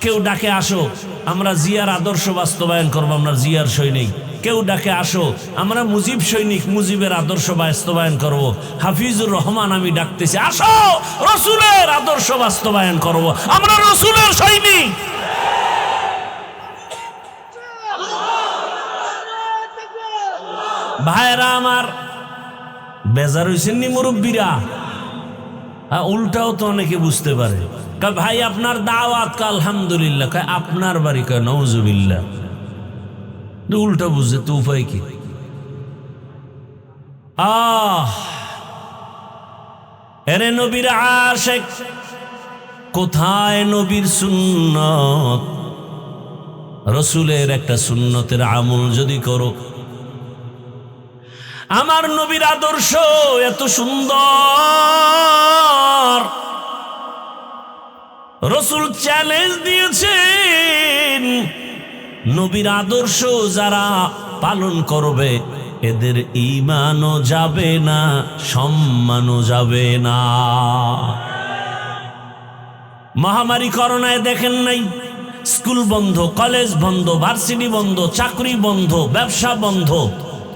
[SPEAKER 1] কেউ ডাকে আসো আমরা জিয়ার আদর্শ বাস্তবায়ন করবো, আমরা জিয়ার সৈনিক। কেউ ডাকে আসো আমরা মুজিব সৈনিক, মুজিবের আদর্শ বাস্তবায়ন করব। হাফিজুর রহমান আমি ডাকতেছি, আসো রসুলের আদর্শ বাস্তবায়ন করব, আমরা রসুলের সৈনিক। ভাইরা আমার, বেজার হইছেন নি মুরব্বীরা? উল্টাও তো অনেকে বুঝতে পারে, ভাই আপনার দাওয়াত, আলহামদুলিল্লাহ। আপনার বাড়ি, নওজুবিল্লাহ। উল্টা বুঝে তো উপায় কি? এরে নবীর আশিক, কোথায় নবীর সুন্নত? রসুলের একটা সুন্নতের আমল যদি করো, আমার নবীর আদর্শ এত সুন্দর, রসুল চ্যালেঞ্জ দিয়েছেন, নবীর আদর্শ যারা পালন করবে এদের ঈমানও যাবে না, সম্মানও যাবে না। মহামারী করোনায় দেখেন নাই, স্কুল বন্ধ, কলেজ বন্ধ, ভার্সিটি বন্ধ, চাকরি বন্ধ, ব্যবসা বন্ধ,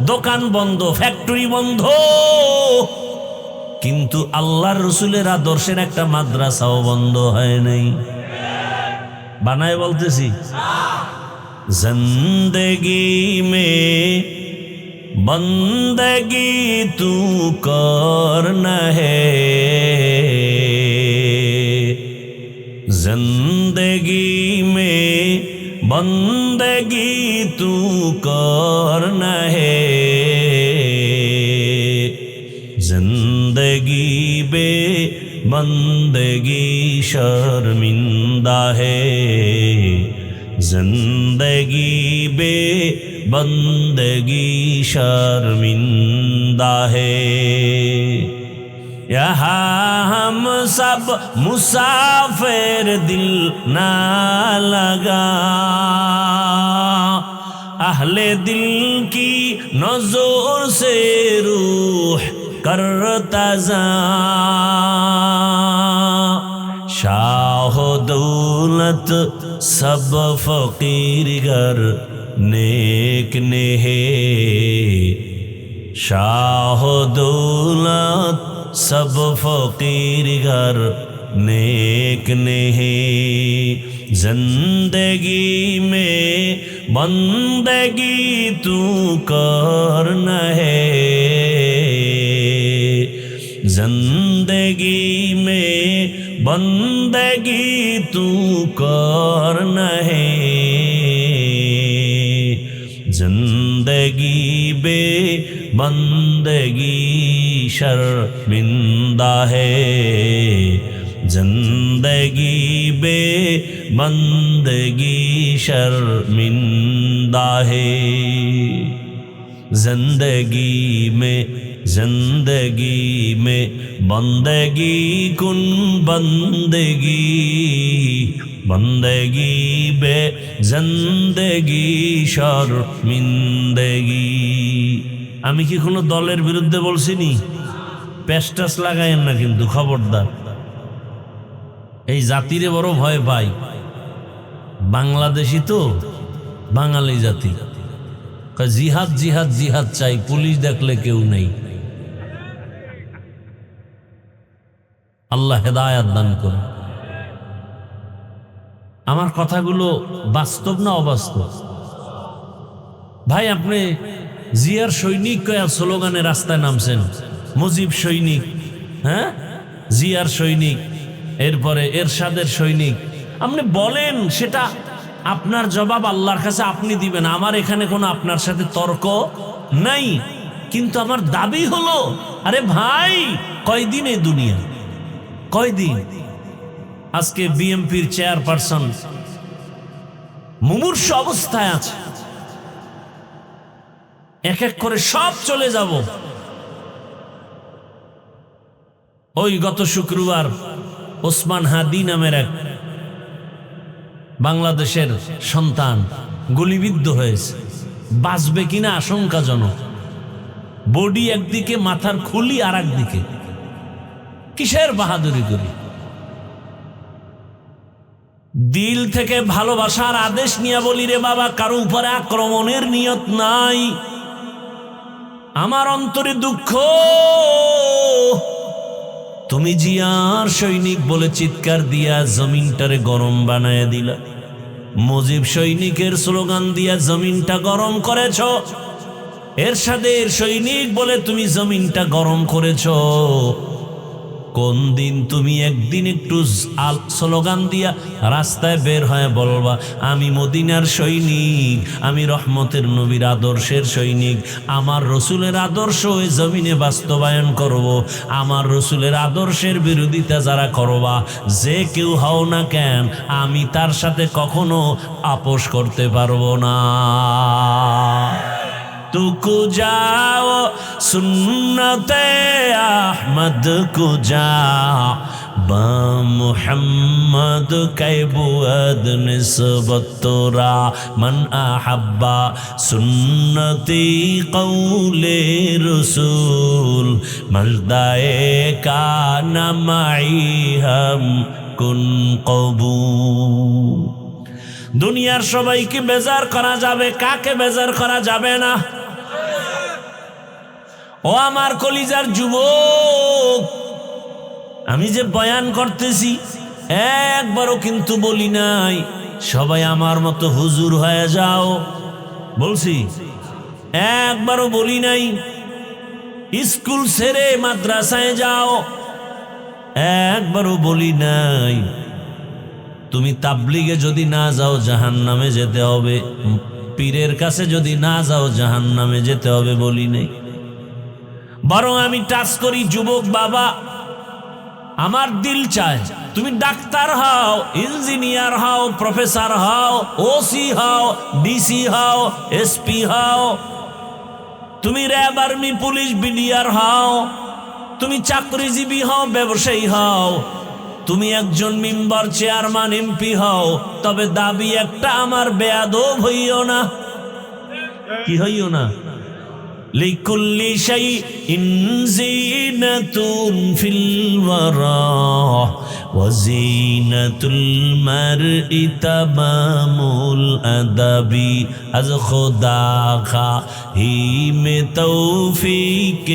[SPEAKER 1] দোকান বন্ধ, ফ্যাক্টরি বন্ধ, কিন্তু আল্লাহর রসুলের আদর্শের একটা মাদ্রাসাও বন্ধ হয় নাই। বানায় বলতেছি, জিন্দেগি মে বন্দগি তু করনা হে, জিন্দেগি মে বন্দগি তু করনা হে, जिंदगी बे बंदगी शर्मिंदा है, जिंदगी बे बंदगी शर्मिंदा है। यहाँ हम सब मुसाफिर, दिल ना लगा, अहले दिल की नजर से रूह करता जा, शाह दौलत सब फकीर गर नेक ने है, शाह दौलत सब फकीर गर नेक ने है, जिंदगी में बंदगी तू करना है, जिंदगी में बंदगी तू करना है, जिंदगी बे बंदगी शर्मिंदा है, जिंदगी बे बंदगी शर्मिंदा है। जिंदगी में बंदगी कुन बंदगी, बंदगी बे जिंदगी शर्मिंदगी। আমি কি কোনো দলের বিরুদ্ধে বলছি নি? পেস্টাস লাগায়েন না কিন্তু, খবরদার। এই জাতিরে বড় ভয় পাই, বাংলাদেশি তো, বাঙালি জাতি। জিহাদ জিহাদ জিহাদ চাই, পুলিশ দেখলে কেউ নেই। আল্লাহ হেদায়াত দান করে। আমার কথাগুলো বাস্তব না অবাস্তব? ভাই, আপনি জিয়ার সৈনিক কয়া স্লোগানে রাস্তায় নামছেন, মুজিব সৈনিক, হ্যাঁ, জিয়ার সৈনিক, এরপরে এরশাদের সৈনিক। আপনি বলেন, সেটা আপনার জবাব আল্লাহর কাছে আপনি দিবেন। আমার এখানে কোনো আপনার সাথে তর্ক নাই, কিন্তু আমার দাবি হলো, আরে ভাই, কয়দিন এই দুনিয়া, কয়দিন? আজকে বিএমপির চেয়ারপারসন মুমূর্ষু অবস্থায় আছে, এক এক করে সব চলে যাব। ওই গত শুক্রবার ওসমান হাদি নামের এক বাংলাদেশের সন্তান গুলিবিদ্ধ হয়েছে, বাঁচবে কিনা আশঙ্কাজনক। বডি একদিকে, মাথার খুলি আর একদিকে। কিসের বাহাদুরি করি? দিল থেকে ভালোবাসার আদেশ নিয়ে বলি, রে বাবা, কারো উপরে আক্রমণের নিয়ত নাই। আমার অন্তরে দুঃখ, তুমি জিয়ার সৈনিক বলে চিৎকার দিয়া জমিনটারে গরম বানায় দিলা। মুজিব সৈনিকের স্লোগান দিয়া জমিনটা গরম করেছ। এরশাদের সৈনিক বলে তুমি জমিনটা গরম করেছ। কোন দিন তুমি একদিন একটু স্লোগান দিয়া রাস্তায় বের হয়ে বলবা, আমি মদিনার সৈনিক, আমি রহমতের নবীর আদর্শের সৈনিক, আমার রসুলের আদর্শ ওই জমিনে বাস্তবায়ন করব। আমার রসুলের আদর্শের বিরোধিতা যারা করবা, যে কেউ হও না কেন, আমি তার সাথে কখনো আপোষ করতে পারবো না। तुको जाओ सुन्नते अहमद को जा, बा मुहम्मद कैबुअद निस्बत तोरा, मन अहब्बा सुन्नती कौले रसूल, मजदाए का नमाई हम कुन कबूल। দুনিয়ার সবাইকে বেজার করা যাবে, কাকে বেজার করা যাবে না? ও আমার কলিজার যুবক, আমি যে বয়ান করতেছি একবারও কিন্তু বলি নাই সবাই আমার মতো হুজুর হয়ে যাও, বলছি? একবারও বলি নাই স্কুল ছেড়ে মাদ্রাসায় যাও, একবারও বলি নাই তুমি তাবলিগে যদি না যাও জাহান্নামে যেতে হবে, পীরের কাছে যদি না যাও জাহান্নামে যেতে হবে, বলি নাই। বরং আমি টাচ করি, যুবক বাবা, আমার দিল চায় তুমি ডাক্তার হও, ইঞ্জিনিয়ার হও, প্রফেসর হও, ওসি হও, ডিসি হও, এসপি হও, তুমি র্যাব, আর্মি, পুলিশ, বিডিআর হও, তুমি চাকরিজীবী হও, ব্যবসায়ী হও, তুমি একজন মেম্বার, চেয়ারম্যান, এমপি হও, তবে দাবি একটা, আমার বেয়াদব হইও না। কি হইও না? লিকুল্লি শাইইন যিনাতুন ফিল ওয়ারা ওয়া যিনাতুল মারই তামামুল আদাবি, আজ খুদা খাহি মে তৌফিক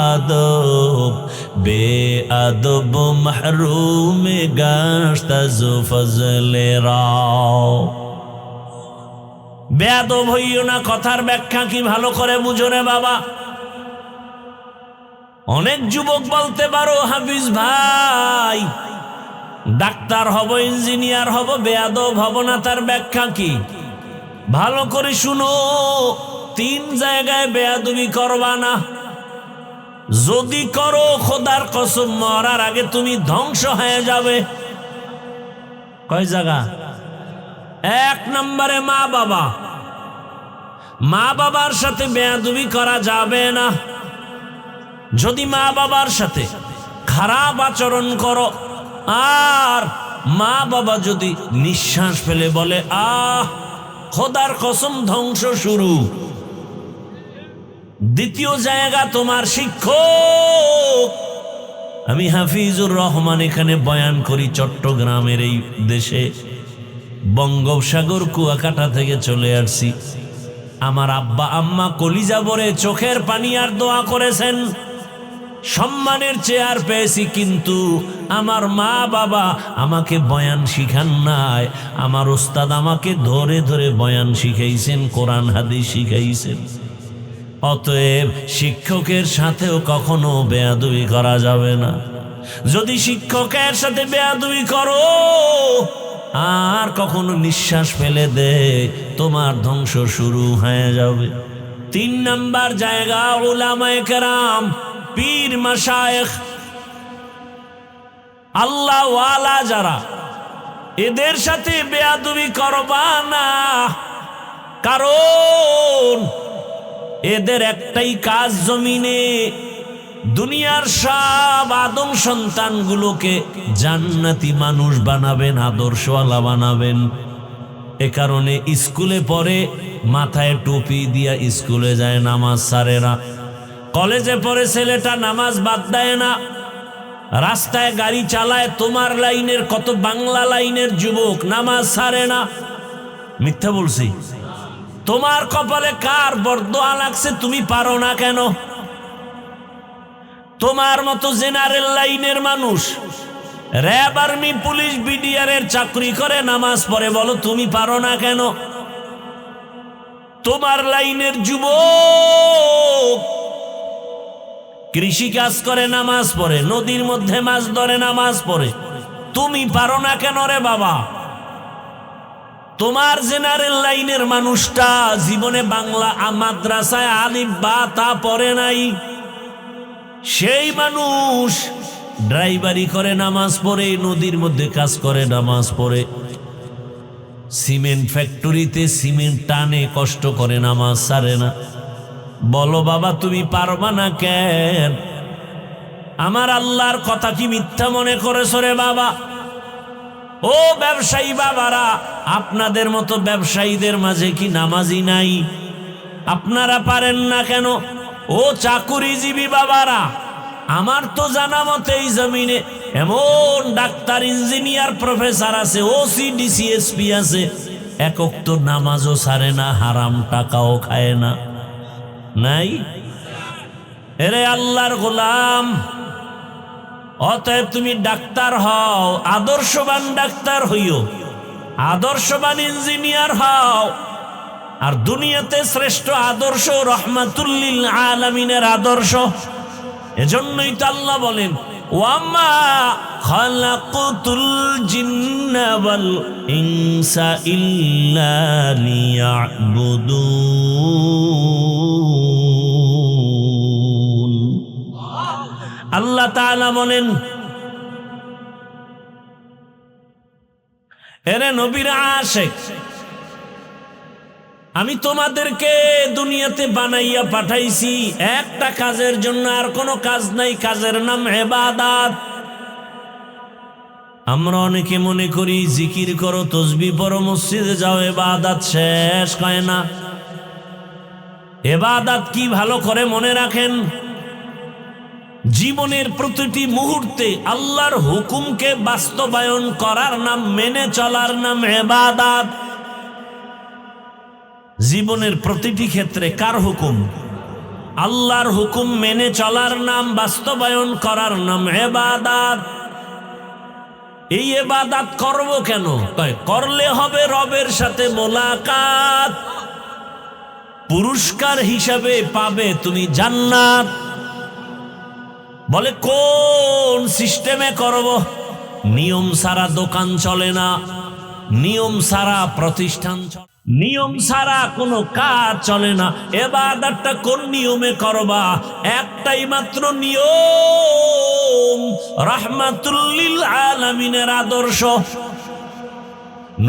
[SPEAKER 1] আদব, বে আদব মাহরুম গাশত আজ ফজলে রাও। বেয়াদব হইও না। কথার ব্যাখ্যা কি ভালো করে বুঝো রে বাবা। অনেক যুবক বলতে পারো হাফিজ ভাই ডাক্তার হব, ইঞ্জিনিয়ার হব, বেয়াদব হব না, তার ব্যাখ্যা কি? ভালো করে শুনো, 3 জায়গায় বেয়াদবি করবা না। যদি করো খোদার কসম মরার আগে তুমি ধ্বংস হয়ে যাবে। কয় জায়গা? 1 নম্বরে মা বাবা। মা বাবার সাথে বেয়াদবি করা যাবে না। যদি মা বাবার সাথে খারাপ আচরণ করো, আর মা বাবা যদি নিঃশ্বাস ফেলে বলে আহ, খোদার কসম ধ্বংস শুরু। দ্বিতীয় জায়গা তোমার শিক্ষক। আমি হাফিজুর রহমান এখানে বয়ান করি চট্টগ্রামের এই দেশে, বঙ্গোপসাগর কুয়াকাটা থেকে চলে আসছি। আমার আব্বা আম্মা কলিজা ভরে চোখের পানি আর দোয়া করেছেন, সম্মানের চেয়ার পেয়েছি, কিন্তু আমার মা বাবা আমাকে বয়ান শিখান নাই। আমার ওস্তাদ আমাকে ধরে ধরে বয়ান শিখাইছেন, কোরআন হাদিস শিখাইছেন। অতএব শিক্ষকের সাথেও কখনো বেয়াদবি করা যাবে না। যদি শিক্ষকের সাথে বেয়াদবি করো আর কখনো নিঃশ্বাস ফেলে দে, তোমার ধ্বংস শুরু হয়ে যাবে। 3 নাম্বার জায়গা উলামায়ে কেরাম, পীর মাশায়েখ, আল্লাহ ওয়ালা যারা, এদের সাথে বেয়াদবি করবা না। কারণ এদের একটাই কাজ, জমিনে দুনিয়ার সব আদম সন্তানগুলোকে জান্নাতি মানুষ বানাবেন, আদর্শওয়ালা বানাবেন। এ কারণে স্কুলে পড়ে মাথায় টুপি দিয়া স্কুলে যায়, নামাজ ছাড়ে না। কলেজে পড়ে ছেলেটা নামাজ বাদ দেয় না। রাস্তায় গাড়ি চালায়, তোমার লাইনের কত বাংলা লাইনের যুবক নামাজ ছাড়ে না। মিথ্যা বলছি? তোমার কপালে কার বরদোয়া লাগছে তুমি পারো না কেন? তোমার মতো জেনারেল লাইনের মানুষ র্যাব, আর্মি, পুলিশ, বিডিআর এর চাকরি করে নামাজ পড়ে, বলো তুমি পারো না কেন? তোমার লাইনের যুবক কৃষি কাজ করে নামাজ পড়ে, নদীর মধ্যে মাছ ধরে নামাজ পড়ে, তুমি পারো না কেন রে বাবা? তোমার জেনারেল লাইনের মানুষটা জীবনে বাংলা মাদ্রাসায় আলিফ বা তা পড়ে নাই, সেই মানুষ ড্রাইভারি করে নামাজ পড়ে, নদীর মধ্যে কাজ করে নামাজ পড়ে, সিমেন্ট ফ্যাক্টরিতে সিমেন্ট টানে কষ্ট করে নামাজ ছাড়ে না। বলো বাবা তুমি পারবা না কেন? আমার আল্লাহর কথা কি মিথ্যা মনে করেছো রে বাবা? ও ব্যবসায়ী বাবারা, আপনাদের মতো ব্যবসায়ীদের মাঝে কি নামাজি নাই? আপনারা পারেন না কেন? ও চাকুরিজীবী বাবারা, আমার তো জানা মতে এই জমিনে এমন ডাক্তার, ইঞ্জিনিয়ার, প্রফেসর আছে, ওসি, ডিসিএসপি আছে, এক ওয়াক্ত নামাজও ছাড়ে না, হারাম টাকাও খায় না। নাই? এরে আল্লাহর গোলাম, অতএব তুমি ডাক্তার হও, আদর্শবান ডাক্তার হইও, আদর্শবান ইঞ্জিনিয়ার হও। আর দুনিয়াতে শ্রেষ্ঠ আদর্শ রহমাতুল্লিল আলামিনের আদর্শ। এজন্যই তো আল্লাহ বলেন ওয়ামা খালাকুতুল জিন্না ওয়াল ইনসা ইল্লা লিয়াবুদুন। আল্লাহ তাআলা বলেন, এরে নবীর আশিক, আমি তোমাদেরকে দুনিয়াতে বানাইয়া পাঠাইছি একটা কাজের জন্য, আর কোনো কাজ নাই। কাজের নাম ইবাদত। আমরা অনেকে মনে করি জিকির করো, তসবিহ পড়ো, মসজিদে যাও, ইবাদত শেষ হয় না। ইবাদত কি ভালো করে মনে রাখেন, জীবনের প্রতিটি মুহূর্তে আল্লাহর হুকুমকে বাস্তবায়ন করার নাম, মেনে চলার নাম ইবাদত। জীবনের প্রতিটি ক্ষেত্রে কার হুকুম? আল্লাহর হুকুম মেনে চলার নাম, বাস্তবায়ন করার নাম ইবাদত। এই ইবাদত করব কেন? করলে হবে রবের সাথে মোলাকাত। পুরস্কার হিসাবে পাবে তুমি জান্নাত। বলে কোন সিস্টেমে করব? নিয়ম ছাড়া দোকান চলে না, নিয়ম ছাড়া প্রতিষ্ঠান চলে, নিয়ম ছাড়া কোনো কাজ চলে না। ইবাদতটা কোন নিয়মে করবা? একটাই মাত্র নিয়ম, রাহমাতুল লিল আলামিনের আদর্শ।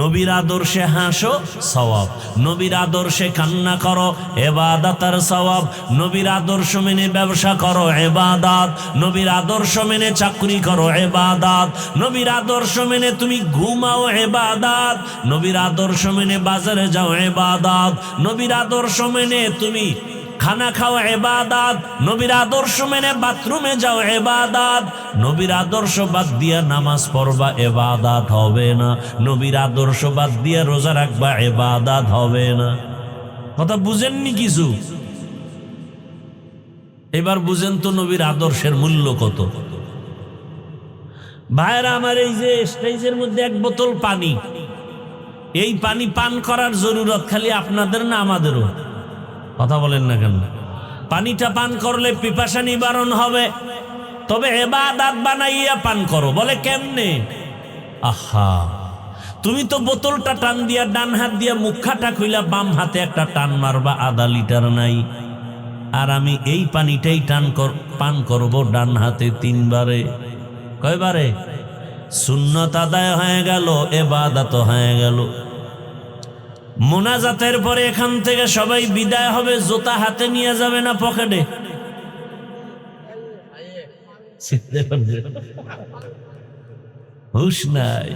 [SPEAKER 1] নবীর আদর্শে হাসো, সওয়াব। নবীর আদর্শে কান্না করো, ইবাদত আর সওয়াব। নবীর আদর্শ মেনে ব্যবসা করো, ইবাদত। নবীর আদর্শ মেনে চাকরি করো, ইবাদত। নবীর আদর্শ মেনে তুমি ঘুমাও, ইবাদত। নবীর আদর্শ মেনে বাজারে যাও, ইবাদত। নবীর আদর্শ মেনে তুমি খানা খাও, ইবাদত। নবীর আদর্শ মেনে বাথরুমে যাও, ইবাদত। নবীর আদর্শ বাদ দিয়া নামাজ পড়বা, ইবাদত হবে না। নবীর আদর্শ বাদ দিয়া রোজা রাখবা, ইবাদত হবে না। কথা বুঝেননি কিছু? এবার বুঝেন তো নবীর আদর্শের মূল্য কত। ভাইরা আমার, এই যে স্টেজের মধ্যে এক বোতল পানি, এই পানি পান করার জরুরত খালি আপনাদের না আমাদেরও? কথা বলেন না কেন? পানিটা পান করলে পিপাসা নিবারণ হবে, তবে ইবাদত বানাইয়া পান করো। বলে কেমনে? আহা, তুমি তো বোতলটা টান দিয়া ডান হাত দিয়া মুখাটা খুইলা বাম হাতে একটা টান মারবা, আধা লিটার নাই। আর আমি এই পানিটাই পান করব ডান হাতে 3 বারে। কয়বারে? সুন্নত আদায় হয়ে গেল, ইবাদত হয়ে গেল। মোনাজাতের পরে এখান থেকে সবাই বিদায় হবে, জুতা হাতে নিয়ে যাবে না পকেটে? হুশ নাই।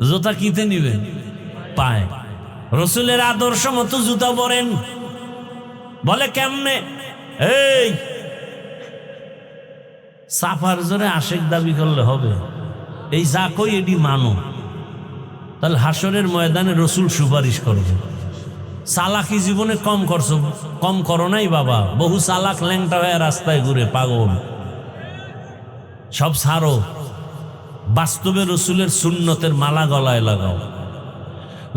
[SPEAKER 1] জুতা কিতে নিবেন? পায়। রসুলের আদর্শ মতো জুতা পরেন। বলে কেমনে? এই সাফার জোরে আশেক দাবি করলে হবে? এই যা কই এটি মানো, তাহলে হাসরের ময়দানে রসুল সুপারিশ করবে। চালাকি জীবনে কম করো নাই বাবা। বহু চালাক ল্যাংটা হয়ে রাস্তায় ঘুরে, পাগল। সব ছাড়ো, বাস্তবে রসুলের সুন্নতের মালা গলায় লাগাও।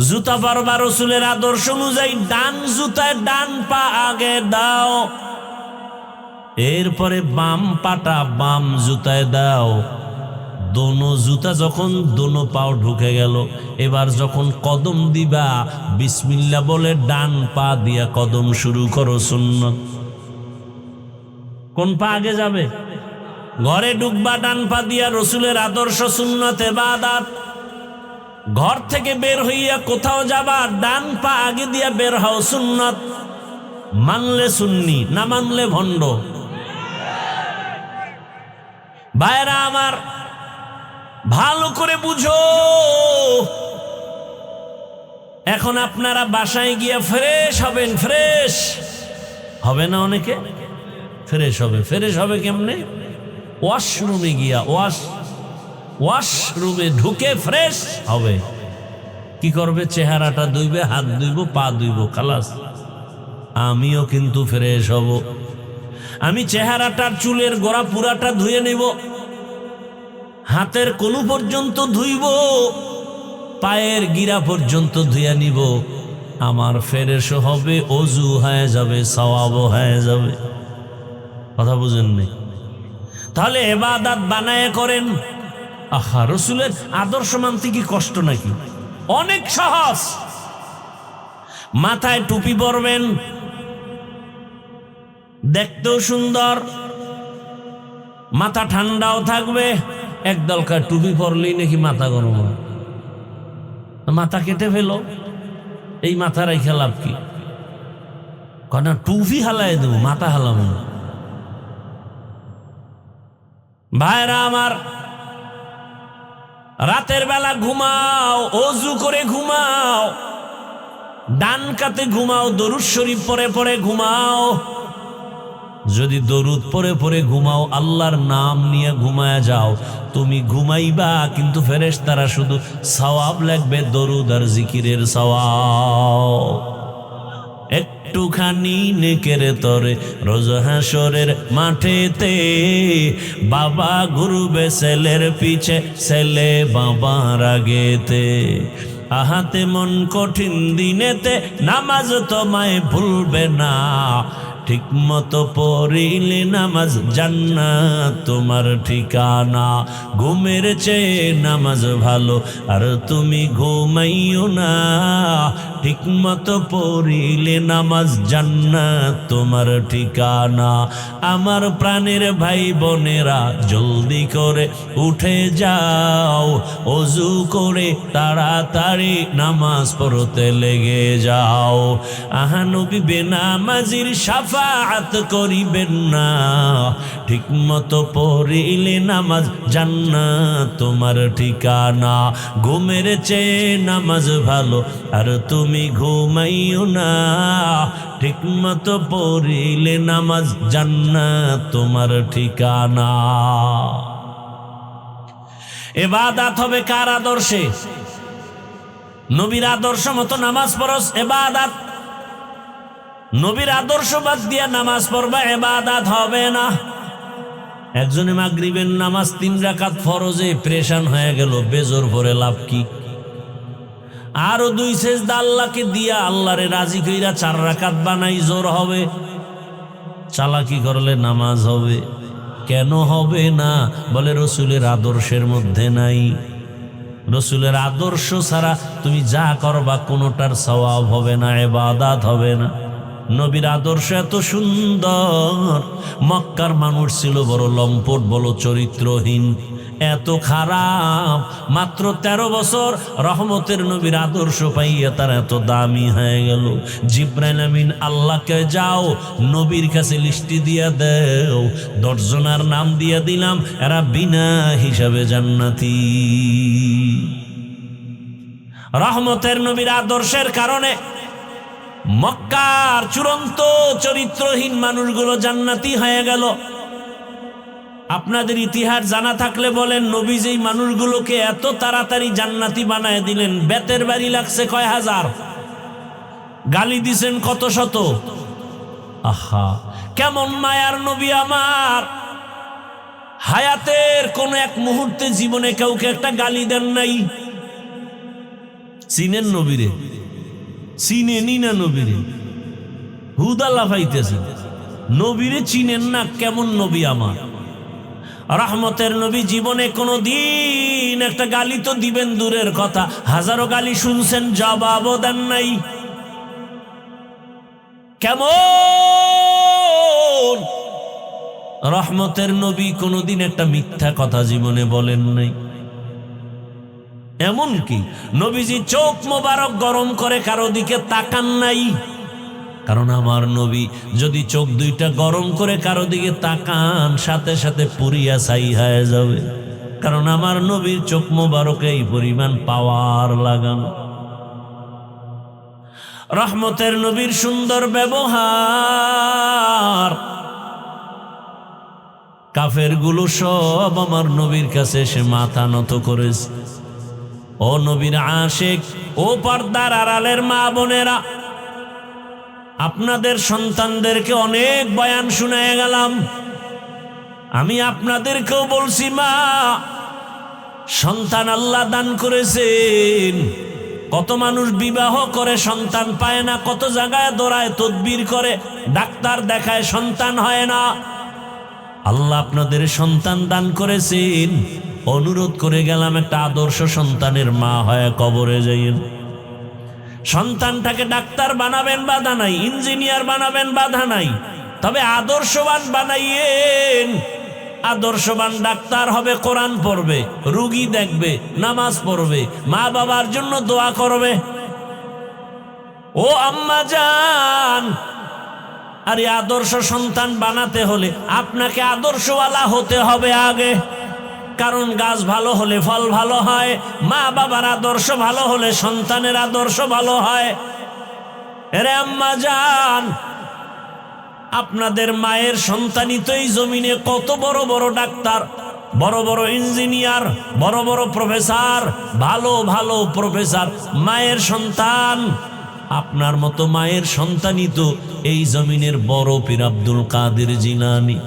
[SPEAKER 1] জুতা পরবা রসুলের আদর্শ অনুযায়ী, ডান জুতায় ডান পা আগে দাও, এরপরে বাম পাটা বাম জুতায় দাও। দোনো জুতা যখন দোনো পাও ঢুকে গেল, এবার যখন কদম দিবা, বিসমিল্লাহ বলে ডান পা দিয়া কদম শুরু করো। সুন্নত। কোন পা আগে যাবে? ঘরে ঢুকবা ডান পা দিয়া, রসুলের আদর্শ, সুন্নত, ইবাদত। ঘর থেকে বের হইয়া কোথাও যাবা, ডান পা আগে দিয়া বের হও, সুন্নত। মানলে সুন্নি, না মানলে ভণ্ড। ভাইরা আমার, ভালো করে বুঝো। এখন আপনারা বাসায় গিয়া ফ্রেশ হবেন। ফ্রেশ হবে না? অনেকে ফ্রেশ হবে। ফ্রেশ হবে কেমনে? ওয়াশরুমে গিয়া, ওয়াশরুমে ঢুকে ফ্রেশ হবে। কি করবে? চেহারাটা ধুইবে, হাত ধুইব, পা ধুইব, খালাস। আমিও কিন্তু ফ্রেশ হব। আমি চেহারাটার চুলের গোড়া পুরাটা ধুয়ে নেব, হাতের কলু পর্যন্ত ধুইব, পায়ের গিরা পর্যন্ত ধুয়ে নিব। আমার ফ্রেশ হবে, অজু হয়ে যাবে, সওয়াব হয়ে যাবে। কথা বুঝেননি? তাহলে ইবাদত বানায় করেন। আহা, রসুলের আদর্শ মানতে কি কষ্ট নাকি? অনেক সহজ। মাথায় টুপি পরবেন, দেখতেও সুন্দর, মাথা ঠান্ডাও থাকবে। এক দলকার টুপি পরলেই নাকি মাথা গরম হয়। মাথা কেটে ফেলো, এই মাথা রেখে লাভ কি? না, টুপি হালাই দেবো, মাথা হালাবো না। ভাইরা আমার, রাতের বেলা ঘুমাও, অজু করে ঘুমাও, ডান কাতে ঘুমাও, দরুদ শরীফ পরে পরে ঘুমাও। যদি দরুদ পরে পরে ঘুমাও, আল্লাহর নাম নিয়ে ঘুমায় যাও, তুমি ঘুমাইবা, কিন্তু ফেরেশতারা শুধু সওয়াব লিখবে, দরুদ আর জিকিরের সওয়াব। একটুখানি নেকের তরে রোজ হাসরের মাঠেতে, বাবা ঘুরবে ছেলের পিছে, ছেলে বাবার আগেতে। আহাতে মন কঠিন দিনেতে নামাজ তোমায় ভুলবে না, ঠিক মতো পড়িলে নামাজ জান্নাত তোমার ঠিকানা। ঘুমের চেয়ে নামাজ ভালো আর তুমি ঘুমাইও না, ঠিক মতো পড়িলে নামাজ জান্নাত তোমার ঠিকানা। আমার প্রাণের ভাই বোনেরা জলদি করে উঠে যাও, ওযু করে তাড়াতাড়ি নামাজ পড়তে লেগে যাও। আহা নবী বেনামাজির শাফাআত করিবেন না, ঠিক মতো পড়িলে নামাজ জান্নাত তোমার ঠিকানা। ঘুমের চেয়ে নামাজ ভালো আর তুমি ঘুমাইও না, ঠিক মতো পড়িলে নামাজ জান্নাত তোমার ঠিকানা। ইবাদত হবে কার আদর্শে? নবীর আদর্শ মতো নামাজ পড়স ইবাদত। নবীর আদর্শ বাদ দিয়া নামাজ পড়বা ইবাদত হবে না। একজনে মাগরিবের নামাজ 3 রাকাত ফরজে পেরেশান হয়ে গেল, বেজোর ভরে লাভ কি? আরো 2 সেজদা আল্লাহকে দিয়া আল্লাহরে রাজি কইরা 4 রাকাত বানাই জোর হবে? চালাকি করলে নামাজ হবে? কেন হবে না? বলে রসুলের আদর্শের মধ্যে নাই। রসুলের আদর্শ ছাড়া তুমি যা করবা কোনোটার সওয়াব হবে না, ইবাদত হবে না। নবীর আদর্শ এত সুন্দর, মক্কার মানুষ ছিল বড় লম্পট, বড় চরিত্রহীন, এত খারাপ। মাত্র 13 বছর রহমতের নবীর আদর্শ পাইয়া তার এত দামি হয়ে গেল। জিবরাইল আমিন আল্লাহকে যাও নবীর কাছে লিস্টি দিয়া দেও, 10 জনের নাম দিয়া দিলাম, এরা বিনা হিসাবে জান্নাতি। রহমতের নবীর আদর্শের কারণে মক্কার চূড়ান্ত চরিত্রহীন মানুষগুলো জান্নাতি হয়ে গেল। আপনাদের ইতিহাস জানা থাকলে বলেন, নবী যেই মানুষগুলোকে এত তাড়াতাড়ি জান্নাতি বানায় দিলেন, বেতের বাড়ি লাগছে কয় হাজার, গালি দিছেন কত শত। আহা, কেমন মায়ার নবী আমার! হায়াতের কোন এক মুহূর্তে জীবনে কাউকে একটা গালি দেন নাই। চিনেন নবীরে? চিনেনি না নবীরে? হুদা লাফাইতেছেন, নবীরে চিনেন না? কেমন নবী আমার! রহমতের নবী জীবনে কোনো দিন একটা গালি তো দিবেন দূরের কথা, হাজারো গালি শুনছেন, জবাবও দেন নাই। কেমন রহমতের নবী কোনোদিন একটা মিথ্যা কথা জীবনে বলেন নাই। এমনকি নবীজি চোখ মোবারক গরম করে কারো দিকে তাকান নাই। কারণ আমার নবী যদি চোখ 2টা গরম করে কারো দিকে তাকান, সাথে সাথে পুরিয়া ছাই হয়ে যাবে। কারণ আমার নবীর চোখ মোবারকে এই পরিমাণ পাওয়ার লাগানো। রহমতের নবীর সুন্দর ব্যবহার, কাফের গুলো সব আমার নবীর কাছে এসে মাথা নত করেছে। ও নবীর আশিক, ও পর্দার আড়ালের মা বোনেরা, আপনাদের সন্তানদেরকে অনেক বয়ান শুনায় গেলাম। আমি আপনাদেরকেও বলছি, মা, সন্তান আল্লাহ দান করেছেন। কত মানুষ বিবাহ করে সন্তান পায় না, কত জায়গায় দৌড়ায় তদবির করে ডাক্তার দেখায়, সন্তান হয় না। আল্লাহ আপনাদের সন্তান দান করেছেন, অনুরোধ করে গেলাম একটা আদর্শ সন্তানের মা হয়ে কবরে যাইয়েন। সন্তানটাকে ডাক্তার বানাবেন বাধা নাই, ইঞ্জিনিয়ার বানাবেন বাধা নাই, তবে আদর্শবান বানাইয়েন। আদর্শবান ডাক্তার হবে, কোরআন পড়বে, রুগী দেখবে, নামাজ পড়বে, মা বাবার জন্য দোয়া করবে। ও আম্মা জান, আর এই আদর্শ সন্তান বানাতে হলে আপনাকে আদর্শওয়ালা হতে হবে আগে। কারণ গাছ ভালো হলে ফল ভালো হয়, মা বাবার আদর্শ ভালো হলে সন্তানের আদর্শ ভালো হয়। এরে আম্মা জান, আপনাদের মায়ের সন্তানই তো এই জমিনে কত বড় বড় ডাক্তার, বড় বড় ইঞ্জিনিয়ার, বড় বড় প্রফেসর, ভালো ভালো প্রফেসর। মায়ের সন্তান, আপনার মতো মায়ের সন্তানই তো এই জমিনের বড় পীর আব্দুল কাদের জিলানী।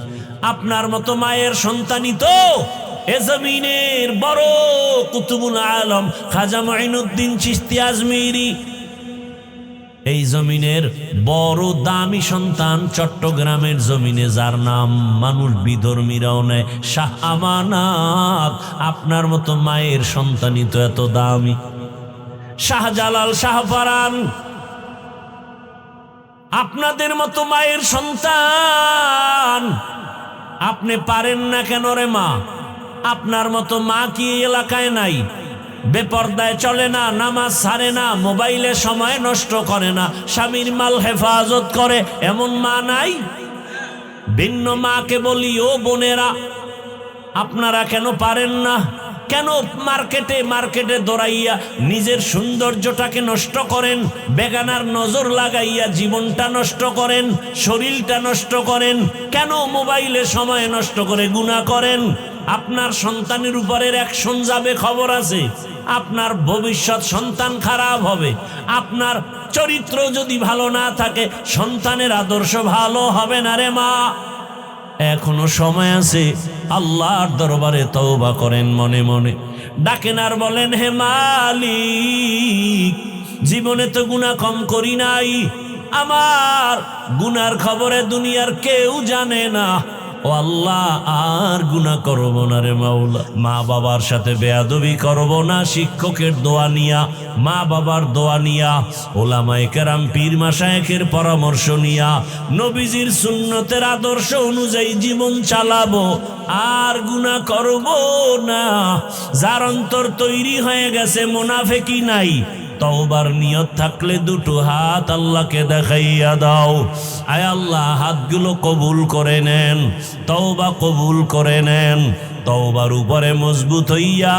[SPEAKER 1] আপনার মতো মায়ের সন্তানই তো এ জমিনের বড় কুতুবুল আলম খাজা মাইনুদ্দিন চিশতি আজমিরি, এই জমিনের বড় দামি সন্তান চট্টগ্রামের জমিনে যার নাম মানুষ বিধর্মীরাও নেয়, শাহ আমানত। আপনার মতো মায়ের সন্তানই তো এত দামি। শাহজালাল শাহপারান আপনাদের মতো মায়ের সন্তান, আপনি পারেন না কেন রে মা? আপনার মতো মা কি এলাকায় নাই? বেপর্দায় চলে না, নামাজ ছাড়ে না, মোবাইলে সময় নষ্ট করে না, স্বামীর মাল হেফাজত করে, এমন মা নাই? ভিন্ন মাকে বলি, ও বোনেরা, আপনারা কেন পারেন না? কেন মার্কেটে দৌড়াইয়া নিজের সৌন্দর্যটাকে নষ্ট করেন? বেগানার নজর লাগাইয়া জীবনটা নষ্ট করেন, শরীরটা নষ্ট করেন? কেন মোবাইলে সময় নষ্ট করে গুনাহ করেন? আপনার সন্তানের উপরের অ্যাকশন যাবে, খবর আছে। আপনার ভবিষ্যৎ সন্তান খারাপ হবে। আপনার চরিত্র যদি ভালো না থাকে, সন্তানের আদর্শ ভালো হবে না রে মা। এখনো সময় আছে, আল্লাহর দরবারে তওবা করেন, মনে মনে ডাকেন আর বলেন, হে মালিক, জীবনে তো গুনাহ কম করি নাই, আমার গুনার খবরে দুনিয়ার কেউ জানে না। ও আল্লাহ, আর গুনাহ করব না রে মাওলা। মা বাবার সাথে বেয়াদবি করব না, শিক্ষকের দোয়া নিয়া, মা বাবার দোয়া নিয়া, ওলামায়ে কেরাম পীর মাশায়েখের পরামর্শ নিয়া, নবীজির সুন্নতের আদর্শ অনুযায়ী জীবন চালাবো, আর গুনাহ করব না। যার অন্তর তৈরি হয়ে গেছে, মুনাফিকি নাই, তওবার নিয়ত থাকলে দুটো হাত আল্লাহকে দেখাইয়া দাও। আয় আল্লাহ, হাতগুলো কবুল করে নেন, তওবা কবুল করে নেন, তওবার উপরে মজবুত হইয়া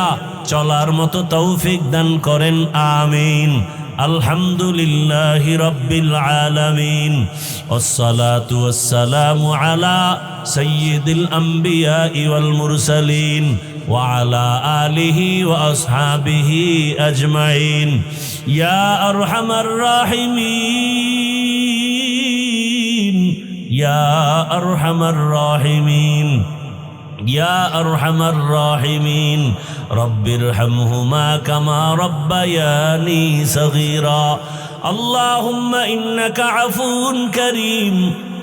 [SPEAKER 1] চলার মতো তৌফিক দান করেন, আমিন। আলহামদুলিল্লাহি রাব্বিল আলামিন, ওয়াসসালাতু ওয়াসসালামু আলা সাইয়্যিদিল আম্বিয়া ওয়াল মুরসালিন ওয়া আলা আলিহি ওয়া আসহাবিহি আজমাইন। ইয়া আরহামার রাহিমিন, ইয়া আরহামার রাহিমিন, ইয়া আরহামার রাহিমিন। রব্বিরহামহুমা কামা রব্বায়ানি সগীরা। আল্লাহুম্মা ইন্নাকা আফুউন কারীম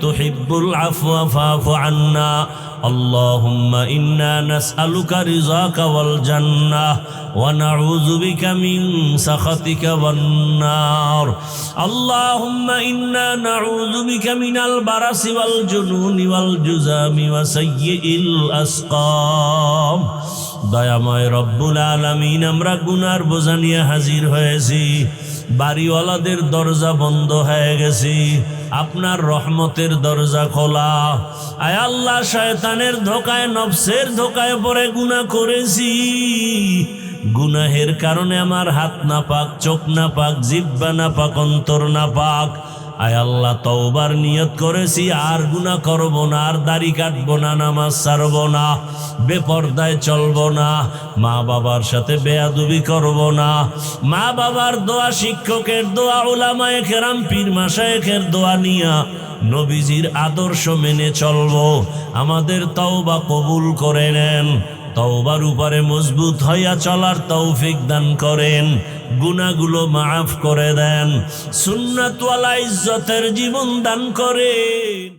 [SPEAKER 1] তুহিব্বুল আফওয়া ফা'ফু আন্না। اللهم إنا نسألك رضاك والجنة ونعوذ بك من سخطك والنار. اللهم إنا نعوذ بك من البرص والجنون والجذام وسيء الأسقام. দয়াময় রব্বুল আলামিন, আমরা গুনার বোঝা নিয়ে হাজির হয়েছি, বাড়িওয়ালাদের দরজা বন্ধ হয়ে গেছি, আপনার রহমতের দরজা খোলা। আয় আল্লাহ, শয়তানের ধোকায়, নফসের ধোকায় পড়ে গুনাহ করেছি, গুনাহের কারণে আমার হাত না পাক, চোখ না পাক, জিহ্বা না পাক, অন্তর না পাক। আয় আল্লাহ, তওবার নিয়ত করেছি, আর গুনাহ করব না, আর দাড়ি কাটবো না, নামাজ ছাড়ব না, বেপর্দায় চলব না, মা বাবার সাথে বেয়াদবি করব না। মা বাবার দোয়া, শিক্ষকের দোয়া, উলামায়ে কেরাম পীর মাশায়েখের দোয়া নিয়া নবীজির আদর্শ মেনে চলব। আমাদের তওবা কবুল করে নেন, তওবার উপরে মজবুত হইয়া চলার তৌফিক দান করেন, গুনাহগুলো মাফ করে দেন, সুন্নাতওয়ালা ইজ্জতের জীবন দান করেন।